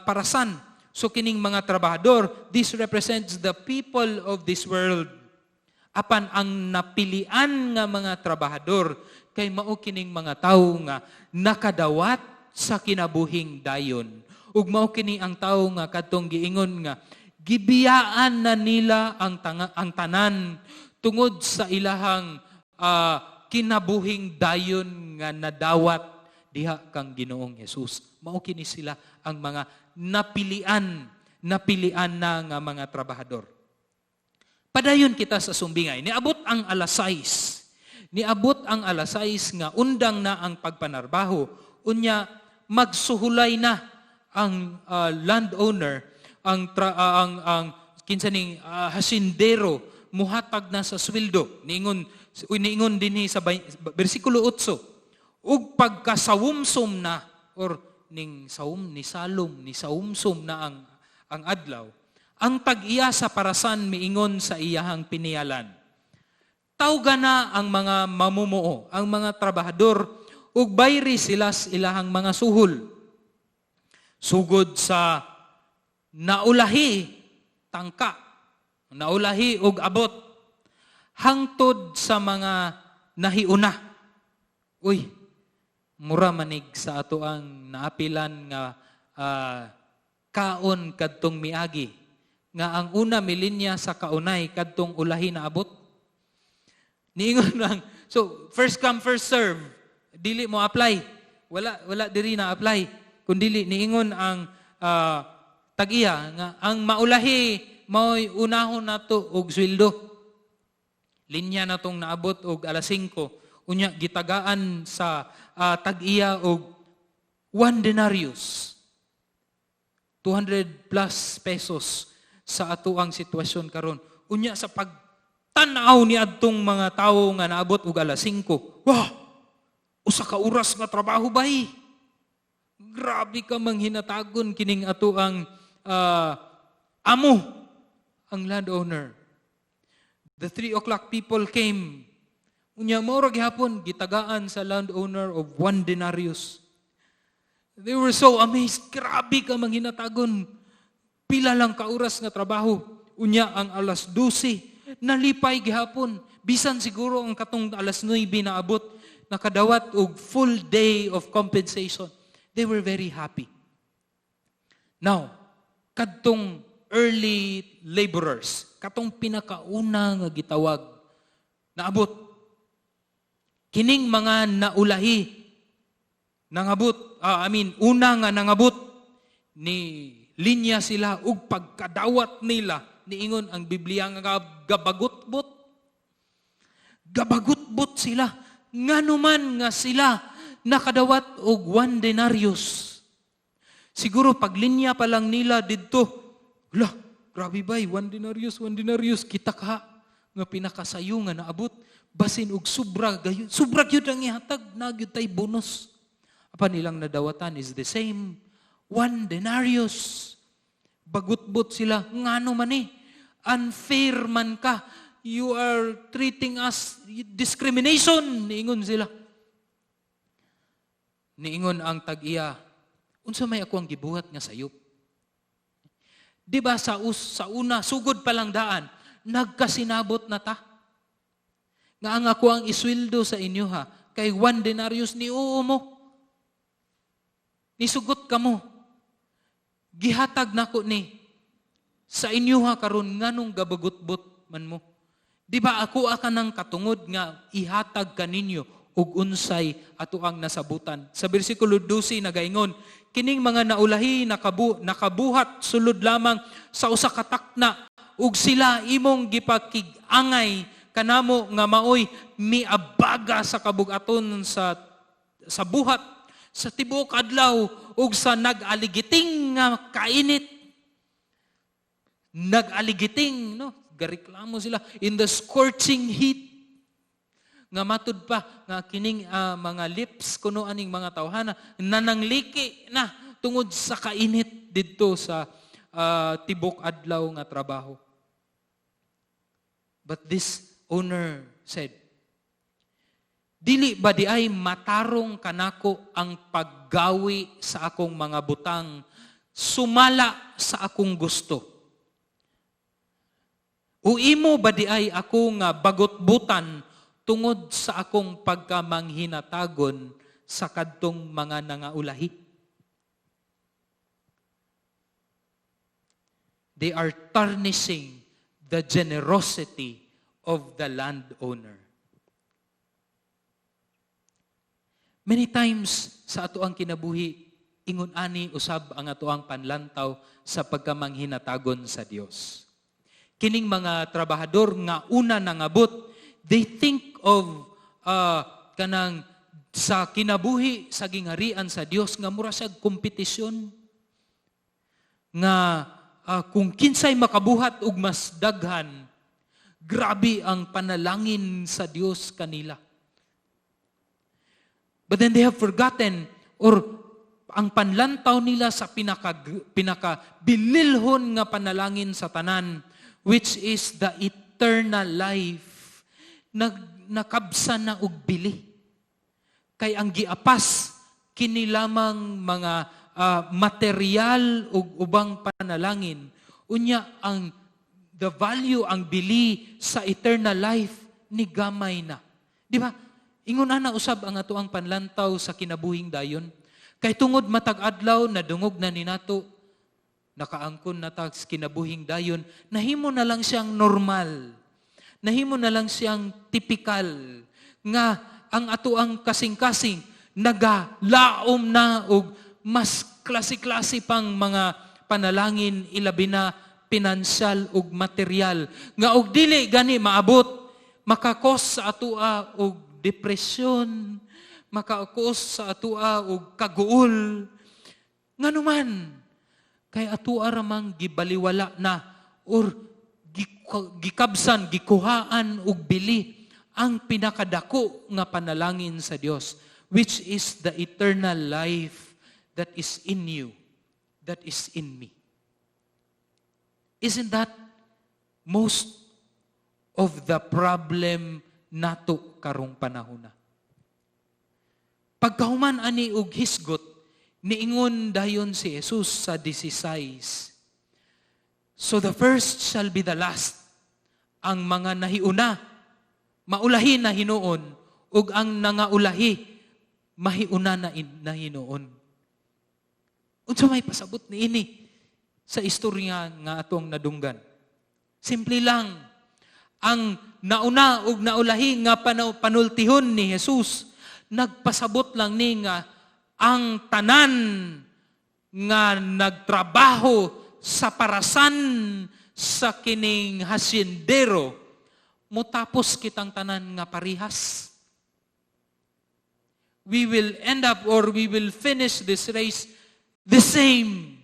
parasan. So kining mga trabahador, this represents the people of this world. Apan ang napilian nga mga trabahador kay mao kining mga tawo nga nakadawat sa kinabuhing dayon. Ug mao kini ang tawo nga kadtong giingon nga gibiyaan na nila ang tanan tungod sa ilahang kinabuhing dayon nga nadawat diha kang Ginoong Hesus. Mao kini sila ang mga napilian na nga mga trabahador. Padayon kita sa sumbingay. Niabot ang alas 6. Niabot ang alas 6 nga undang na ang pagpanarbaho. Unya magsuhulay na ang landowner, ang kinsaning hasindero muhatag na sa sweldo. Niingon dinhi sa bersikulo 8. Ug pagkasawumsom na or ni sawumsom na ang adlaw. Ang tag-iya sa parasan miingon sa iyahang pinialan. Tawga na ang mga mamumuo, ang mga trabahador ug bayri sila sa ilahang mga suhol. Sugod sa naulahi tangka, naulahi og abot, hangtod sa mga nahiuna. Uy, mura manig sa ato ang naapilan nga kaon kadtong miagi, nga ang una milinya sa kaunay kadtong ulahi na abot. Niingon lang, so first come first serve, dili mo apply, wala diri na apply. Kundili niingon ang tag-iya nga ang maulahi mao'y unahon nato og sweldo. Linya na tong naabot og alas 5. Unya gitagaan sa tag-iya og 1 denarius. 200 plus pesos sa ato ang sitwasyon karon. Unya sa pagtanaw ni adtong mga tawo nga naabot og alas 5. Wah! Usa ka oras nga trabaho bay. Grabe ka manghinatagon kining ato ang amo, ang landowner. The 3 o'clock people came. Unya mao ra gihapon gitagaan sa landowner of 1 denarius. They were so amazed. Grabe ka manghinatagon. Pila lang ka oras nga trabaho. Unya ang alas 12 nalipay gihapon. Bisan siguro ang katong alas 9 naabot nakadawat og full day of compensation. They were very happy. Now, kadtong early laborers, katong pinakauna nga gitawag, naabot. Kining mga naulahi, una nga nangabot, ni linya sila, ug pagkadawat nila, niingon ang Biblia nga gabagutbot. Gabagutbot sila. Nganuman nga sila, nakadawat og 1 denarius. Siguro paglinya pa lang nila didto, grabe bay, 1 denarius, kita ka nga pinakasayo nga naabot, basin og sobra gyud ang ihatag, nagyud tay bonus. Apan nilang nadawatan is the same, 1 denarius. Bagutbot sila, ngano man unfair man ka, you are treating us discrimination, niingon sila. Niingon ang tag-iya, unsa may ako ang gibuhat nga sayop? Di ba sa una, sugod pa lang daan, nagkasinabot na ta? Nga ang ako ang isweldo sa inyo ha, kay 1 denarius ni oo mo. Nisugot ka mo. Gihatag nako ni sa inyo ha karon nganong gabagutbot man mo. Di ba ako ng katungod nga ihatag kaninyo ug unsay ato ang nasabutan. Sa bersikulo 12 nagaingon, kining mga naulahi nakabuhat sulod lamang sa usa ka takna ug sila imong gipakig-angay kanamo nga maoy miabaga sa kabugaton sa buhat sa tibuok adlaw ug sa nag-aligiting nga kainit. Nag-aligiting, no? Gareklamo sila in the scorching heat. nga matud pa nga kining mga lips kuno aning mga tawhana nanangliki na tungod sa kainit didto sa tibok adlaw nga trabaho. But this owner said, dili ba di ay matarong kanako ang paggawi sa akong mga butang sumala sa akong gusto? O imo ba di ay ako nga bagotbutan tungod sa akong pagkamanghinatagon sa kadtong mga nangaulahi? They are tarnishing the generosity of the landowner. Many times sa ato ang kinabuhi, ingon ani usab ang ato ang panlantaw sa pagkamanghinatagon sa Dios. Kining mga trabahador nga una nangabot, they think of kanang sa kinabuhi sa gingharian sa Dios nga mura sa kompetisyon nga kung kinsay makabuhat og mas daghan, grabe ang panalangin sa Dios kanila. But then they have forgotten or ang panlantaw nila sa pinakabililhon nga panalangin sa tanan, which is the eternal life, nakabsa na og bili. Kay ang giapas, kinilamang mga material ug ubang panalangin. Unya, the value, ang bili sa eternal life, ni gamay na. Di ba? Ingon na usab ang ato ang panlantaw sa kinabuhing dayon. Kay tungod matag adlaw, nadungog na ni nato, nakaangkon na ta sa kinabuhing dayon, nahimo na lang siyang normal. Nahimo na lang siyang typical. Nga ang ato ang kasing-kasing, nagalaom na og mas klase-klase pang mga panalangin, ilabi na pinansyal ug material. Nga og dili gani maabot, makakos sa atua og depresyon, makakos sa atua og kaguol. Nganuman, kay atua ramang gibaliwala na or gikabsan, gikuhaan og bili ang pinakadako nga panalangin sa Dios, which is the eternal life that is in you, that is in me. Isn't that most of the problem nato karong panahon na? Pagkahuman ani og hisgot, niingon dayon si Jesus sa 16. So the first shall be the last. Ang mga nahiuna, maulahi na hinuon, ug ang nangaulahi, mahiuna na hinuon. Unsa may pasabot ni ini sa istorya nga atong nadunggan? Simple lang, ang nauna ug naulahi nga panultihon ni Jesus, nagpasabot lang ni nga ang tanan nga nagtrabaho sa parasan sa kining hasyendero, mutapos kitang tanan nga parihas. We will end up or we will finish this race the same.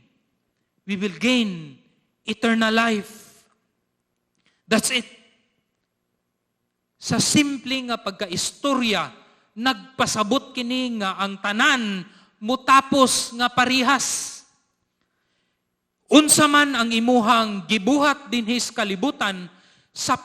We will gain eternal life. That's it. Sa simple nga pagkaistorya, nagpasabot kini nga ang tanan mutapos nga parihas. Unsa man ang imuhang gibuhat dinhis kalibutan, sa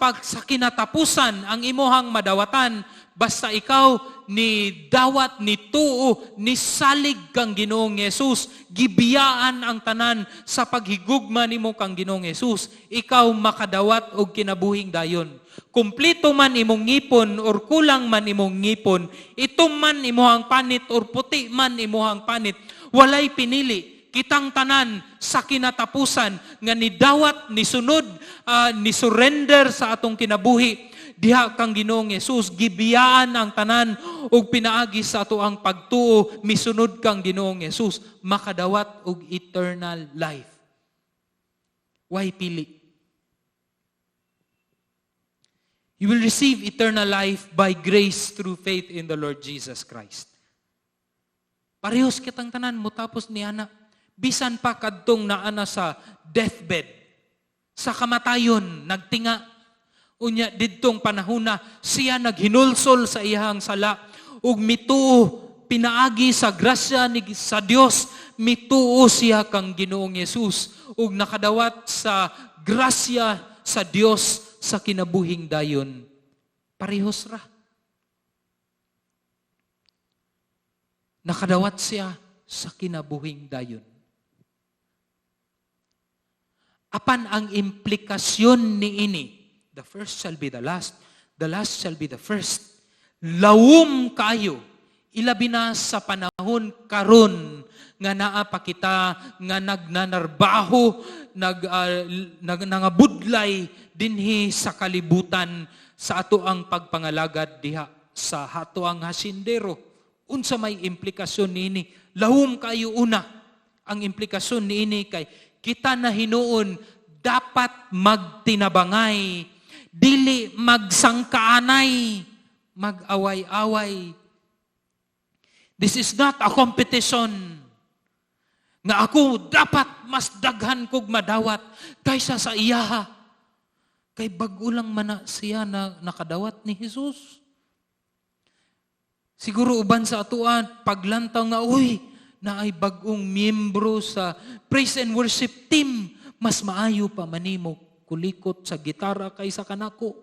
kinatapusan ang imuhang madawatan, basta ikaw ni dawat, ni tuo, ni salig kang Ginoong Yesus, gibiyaan ang tanan sa paghigugma nimo kang Ginoong Yesus, ikaw makadawat og kinabuhing dayon. Kumplito man imong ngipon or kulang man imong ngipon, itom man imuhang panit or puti man imuhang panit, walay pinili. Kitang tanan sa kinatapusan nga ni dawat, ni sunod, ni surrender sa atong kinabuhi. Diha kang Ginoong Yesus, gibiyaan ang tanan ug pinaagi sa ato ang pagtuo, misunod kang Ginoong Yesus, makadawat og eternal life. Why pili? You will receive eternal life by grace through faith in the Lord Jesus Christ. Parehos kitang tanan mutapos ni anak. Bisan pa kadtong naana sa deathbed, sa kamatayon, nagtinga. Unya didtong panahona siya naghinulsol sa iyang sala ug mituo pinaagi sa grasya ni sa Dios, mituo siya kang Ginoong Yesus ug nakadawat sa grasya sa Dios sa kinabuhing dayon. Parehos ra. Nakadawat siya sa kinabuhing dayon. Apan ang implikasyon niini, the first shall be the last shall be the first. Lawom kayo, ilabi na sa panahon karon nga naa pa kita nga nagnanarbaho, nangabudlay dinhi sa kalibutan sa ato ang pagpangalagad diha sa ato ang hasindero. Unsa may implikasyon niini? Lawom kayo una. Ang implikasyon niini kay kita na hinuon dapat magtinabangay, dili magsangkaanay, mag-away-away. This is not a competition. Nga ako dapat mas daghan kog madawat kaysa sa iyaha. Kay bag-o lang man siya na nakadawat ni Jesus. Siguro uban sa atuan, paglantaw nga, uy, na ay bagong miyembro sa praise and worship team, mas maayo pa manimo kulikot sa gitara kaysa kanako.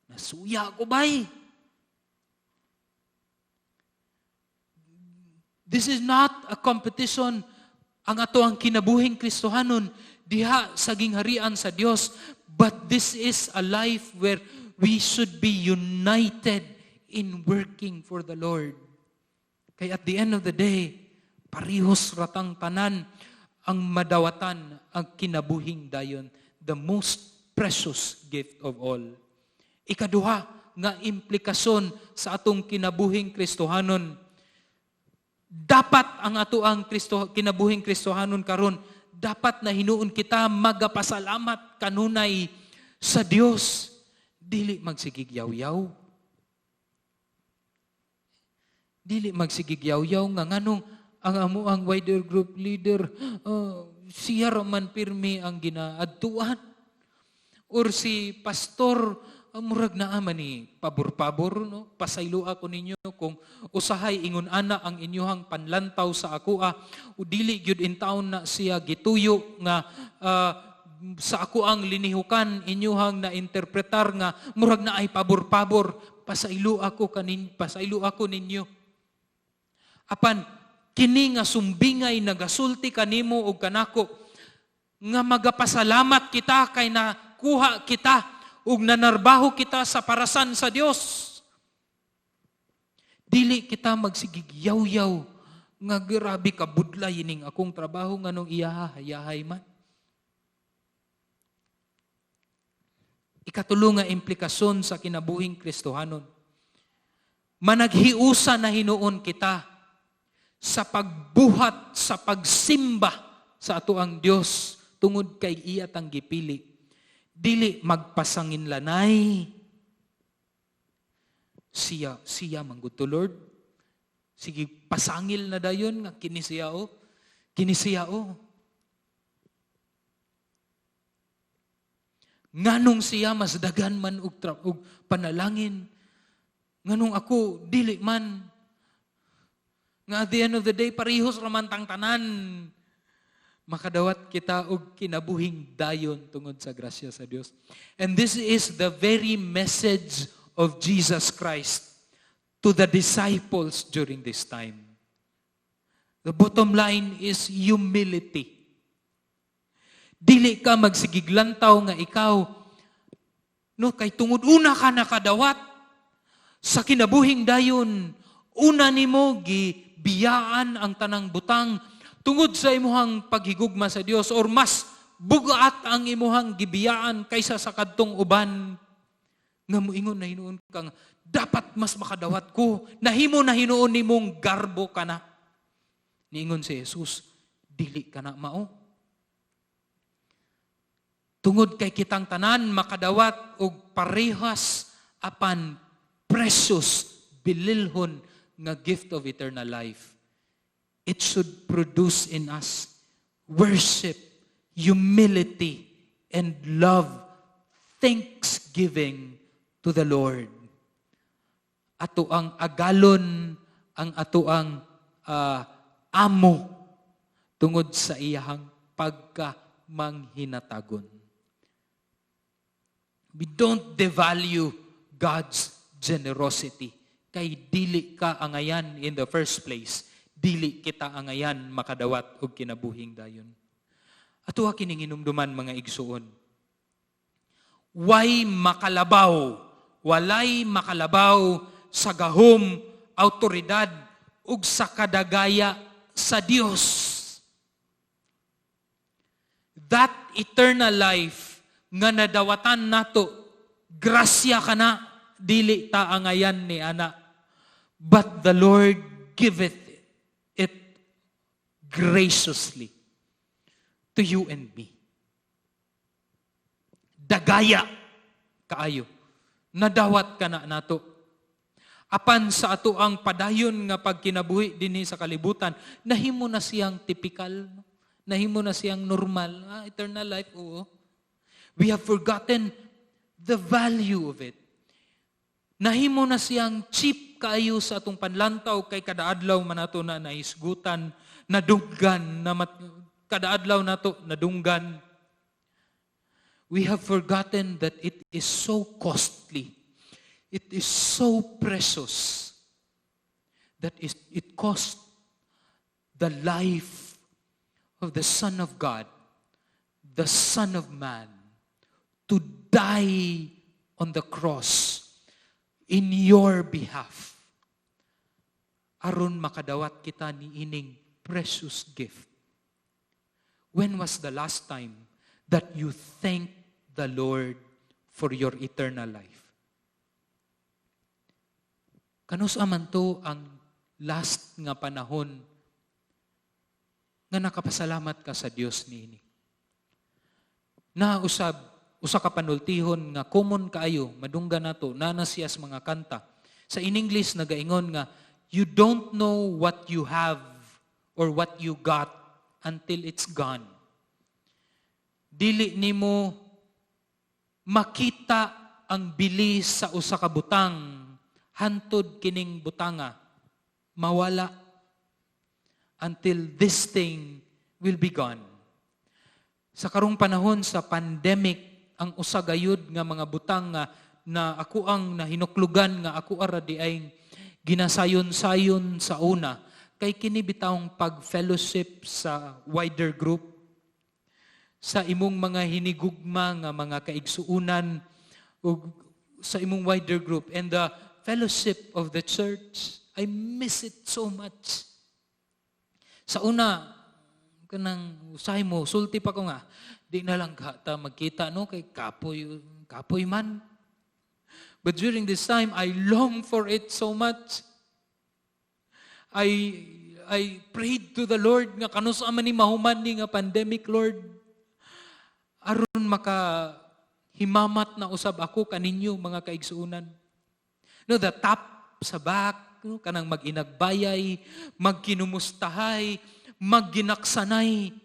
Nasuya ko bay. This is not a competition. Ang ato ang kinabuhing Kristohanon diha sa gingharian sa Dios, but this is a life where we should be united in working for the Lord. Kaya at the end of the day, parihos ratang tanan ang madawatan ang kinabuhing dayon, the most precious gift of all. Ikaduha nga implikasyon sa atong kinabuhing Kristohanon, dapat ang ato ang kinabuhing Kristohanon karon, dapat na hinuon kita magapasalamat kanunay sa Dios, dili magsigigyaw-yaw. Dili magsigigyaw-yaw nga nganong ang amo ang wider group leader, siya raman pirmi ang ginaadtuan. Or si pastor, murag na ama ni pabor-pabor, no? Pasaylo ako ninyo kung usahay ingon ana ang inyuhang panlantaw sa ako, o dili gyud in taon na siya gituyo nga sa ako ang linihukan inyuhang na interpretar nga murag na ay pabor-pabor, pasaylo ako ninyo. Apan kini nga sumbingay nagasulti kanimo og kanako nga magapasalamat kita kay nakuha kita ug nanarbaho kita sa parasan sa Dios. Dili kita magsigigyaw-yaw nga grabe ka budlay ning akong trabaho nganong iyahay man. Ikatulo nga implikasyon sa kinabuhing Kristohanon, managhiusa na hinuon kita sa pagbuhat, sa pagsimba sa ato ang Dios tungod kay iya tang gipili. Dili magpasanginlanay. Siya manggod to Lord. Sige, pasangil na dayon nga kinisiyao. Nganong siya mas dagan man og panalangin. Nganong ako dili man. Nga at the end of the day, parihos ramantang tanan. Makadawat kita og kinabuhing dayon tungod sa grasya sa Dios. And this is the very message of Jesus Christ to the disciples during this time. The bottom line is humility. Dili ka magsigiglantaw nga ikaw, no, kay tungod una ka nakadawat sa kinabuhing dayon, una nimo biyaan ang tanang butang tungod sa imuhang paghigugma sa Dios, or mas bugat ang imuhang gibiyaan kaysa sa kadtong uban nga moingon na hinuon kang dapat mas makadawat ko, nahimo na hinuon nimong garbo ka na. Niingon si Jesus, dili ka na mao. Tungod kay kitang tanan makadawat og parehas apan precious bililhon nga gift of eternal life. It should produce in us worship, humility, and love, thanksgiving thanksgiving to the Lord. Ato ang agalon ang ato ang amo tungod sa iyahang pagkamanghinatagon. We don't devalue God's generosity. Kay dili ka angayan in the first place. Dili kita angayan makadawat og kinabuhing dayon. Ato kining hinumduman mga igsuon. Walay makalabaw sa gahom, autoridad, ug sa kadagaya sa Dios. That eternal life nga nadawatan nato, grasya kana, dili ta angayan ni ana. But the Lord giveth it graciously to you and me. Dagaya kaayo. Nadawat ka na nato. Apan sa ato ang padayon nga pagkinabuhi dinhi sa kalibutan, nahimo na siyang typical, nahimo na siyang normal. Eternal life, oo. We have forgotten the value of it. Nahimo na siyang cheap kaayo sa atong panlantaw kay kadaadlaw man nato na nahisgutan, nadunggan, kadaadlaw nato nadunggan. We have forgotten that it is so costly. It is so precious that it cost the life of the Son of God, the Son of Man, to die on the cross in your behalf. Aron makadawat kita ni ining precious gift. When was the last time that you thanked the Lord for your eternal life? Kanus aman to ang last nga panahon nga nakapasalamat ka sa Dios niini. Na usa ka panultihon nga common kaayo, madunggan nato, nanasiyas mga kanta. Sa in English nagaingon nga, you don't know what you have or what you got until it's gone. Dili nimo makita ang bilis sa usa ka butang hantod kining butanga mawala until this thing will be gone. Sa karong panahon sa pandemic, ang usa gayud nga mga butang nga na ako ang nahinuklugan nga ako ara di ay ginasayon-sayon sa una kay kini bitawng pag-fellowship sa wider group, sa imong mga hinigugma nga mga kaigsuunan o sa imong wider group and the fellowship of the church. I miss it so much. Sa una, kanang usahay mo, sulti pa ko nga, di na lang ta magkita, no? Kay kapoy man. But during this time, I long for it so much. I prayed to the Lord nga kanus man ni mahuman ni nga pandemic, Lord. Aron maka himamat na usab ako kaninyo mga kaigsuunan. No, the tap sa back, no, kanang mag-inagbayay, magkinumustahay, magginaksanay.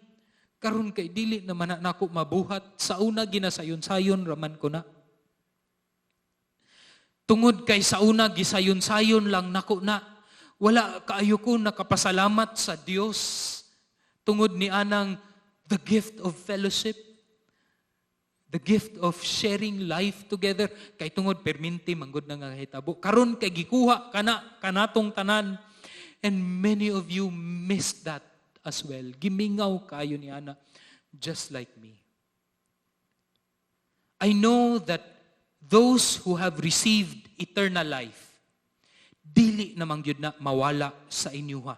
Karon kay dili naman na ako mabuhat. Sa una ginasayon-sayon raman ko na. Tungod kay sa una gisayon-sayon lang nako na. Wala kaayo ko nakapasalamat sa Dios tungod ni anang the gift of fellowship. The gift of sharing life together. Kay tungod perminti manggod na nga hitabo. Karon kay gikuha kanatong tanan. And many of you missed that as well. Gimingaw kayo ni ana, just like me. I know that those who have received eternal life, dili namang yun na mawala sa inyuha.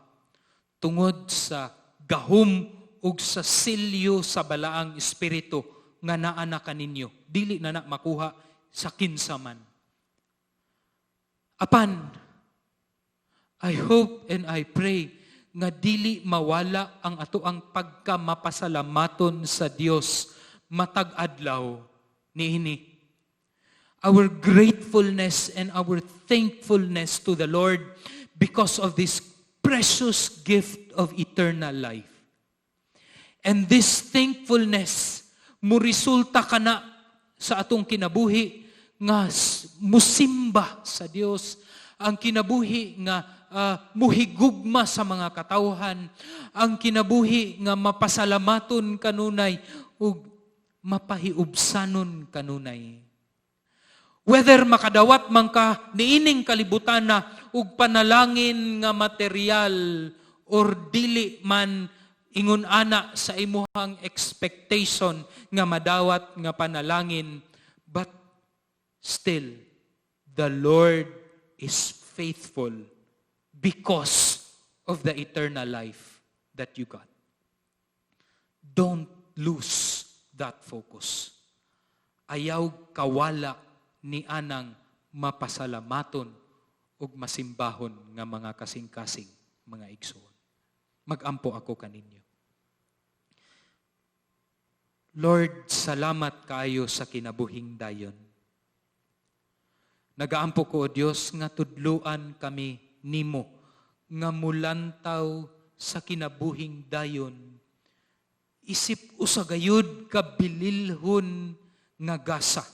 Tungod sa gahom ug sa silyo sa balaang espiritu nga naana kaninyo, dili na makuha sa kinsaman. Apan, I hope and I pray nga dili mawala ang ato ang pagkamapasalamaton sa Dios matag adlaw niini. Our gratefulness and our thankfulness to the Lord because of this precious gift of eternal life. And this thankfulness mo resulta kana sa atong kinabuhi nga musimba sa Dios, ang kinabuhi nga muhigugma sa mga katawhan, ang kinabuhi nga mapasalamaton kanunay ug mapahiubsanon kanunay. Whether makadawat man ka niining kalibutan na ug panalangin nga material or dili man ingon ana sa imuhang expectation nga madawat nga panalangin, but still the Lord is faithful because of the eternal life that you got. Don't lose that focus. Ayaw kawala ni anang mapasalamaton ug masimbahon nga mga kasing-kasing mga igsoon. Magampo ako kaninyo. Lord, salamat kaayo sa kinabuhing dayon. Nagaampo ko, O Dios, nga tudluan kami nimo nga mulantaw sa kinabuhing dayon. Isip usagayud kabililhon nga gasa.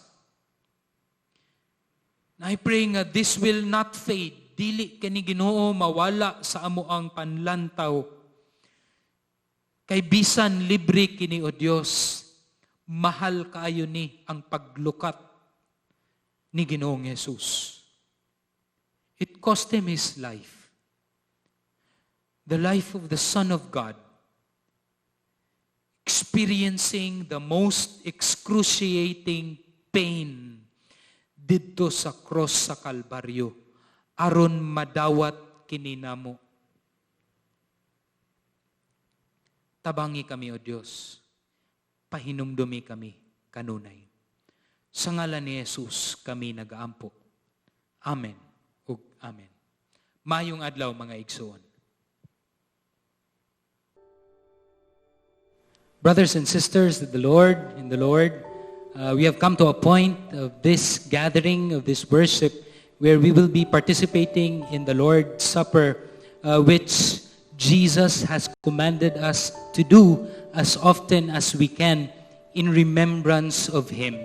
I pray nga this will not fade. Dili kani Ginoo mawala sa amo ang panlantaw. Kay bisan libre kini, O Dios, mahal kaayo ni ang paglukat ni Ginoong Jesus. It cost him his life. The life of the Son of God, experiencing the most excruciating pain didto sa cross sa Kalbaryo aron madawat kini namo. Tabangi kami, O Dios. Pahinumdumi kami kanunay. Sa ngalan ni Jesus kami nagaampo. Amen ug amen. Mayong adlaw mga igsoon. Brothers and sisters in the Lord, we have come to a point of this gathering, of this worship, where we will be participating in the Lord's Supper, which Jesus has commanded us to do as often as we can in remembrance of Him.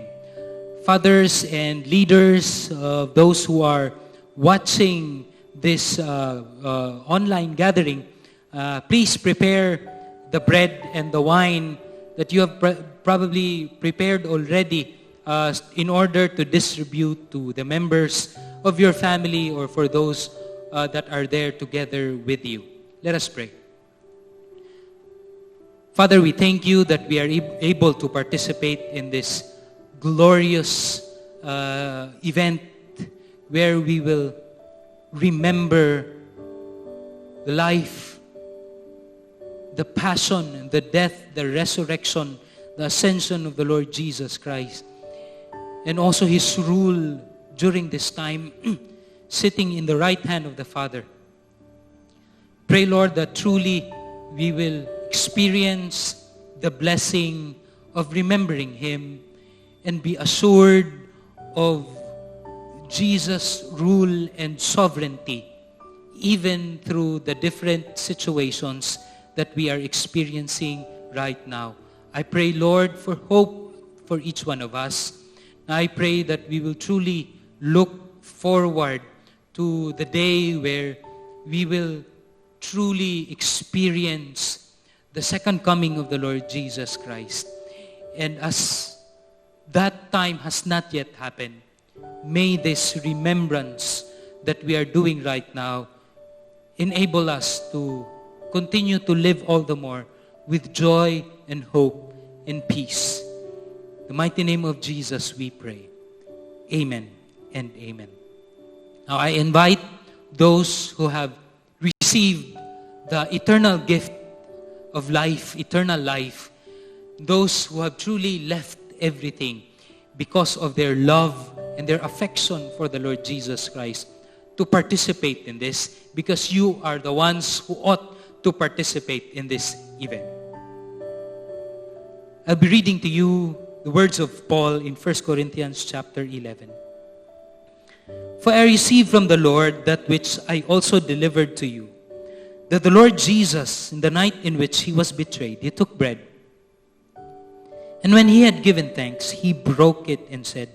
Fathers and leaders, those who are watching this online gathering, please prepare the bread and the wine that you have probably prepared already in order to distribute to the members of your family or for those that are there together with you. Let us pray. Father, we thank you that we are able to participate in this glorious event where we will remember the life, the passion, the death, the resurrection, the ascension of the Lord Jesus Christ, and also His rule during this time, sitting in the right hand of the Father. Pray, Lord, that truly we will experience the blessing of remembering Him and be assured of Jesus' rule and sovereignty, even through the different situations that we are experiencing right now. I pray, Lord, for hope for each one of us. I pray that we will truly look forward to the day where we will truly experience the second coming of the Lord Jesus Christ. And as that time has not yet happened, may this remembrance that we are doing right now enable us to continue to live all the more with joy and hope and peace. In the mighty name of Jesus we pray. Amen and amen. Now I invite those who have received the eternal gift of life, eternal life, those who have truly left everything because of their love and their affection for the Lord Jesus Christ, to participate in this, because you are the ones who ought to participate in this event. I'll be reading to you the words of Paul in 1 Corinthians chapter 11. For I received from the Lord that which I also delivered to you, that the Lord Jesus, in the night in which He was betrayed, He took bread. And when He had given thanks, He broke it and said,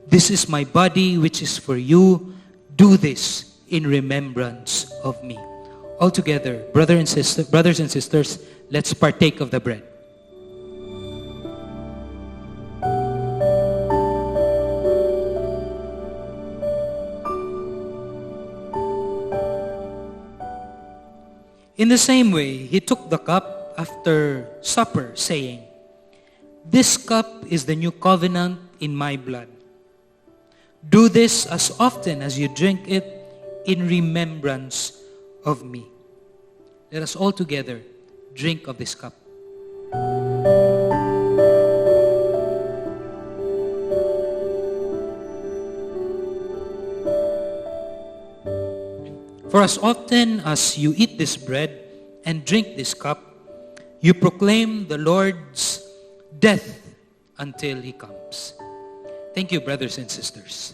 This is my body which is for you. Do this in remembrance of me. All together, brothers and sisters, let's partake of the bread. In the same way, he took the cup after supper, saying, "This cup is the new covenant in my blood. Do this as often as you drink it in remembrance of me." Let us all together drink of this cup. For as often as you eat this bread and drink this cup, you proclaim the Lord's death until He comes. Thank you, brothers and sisters.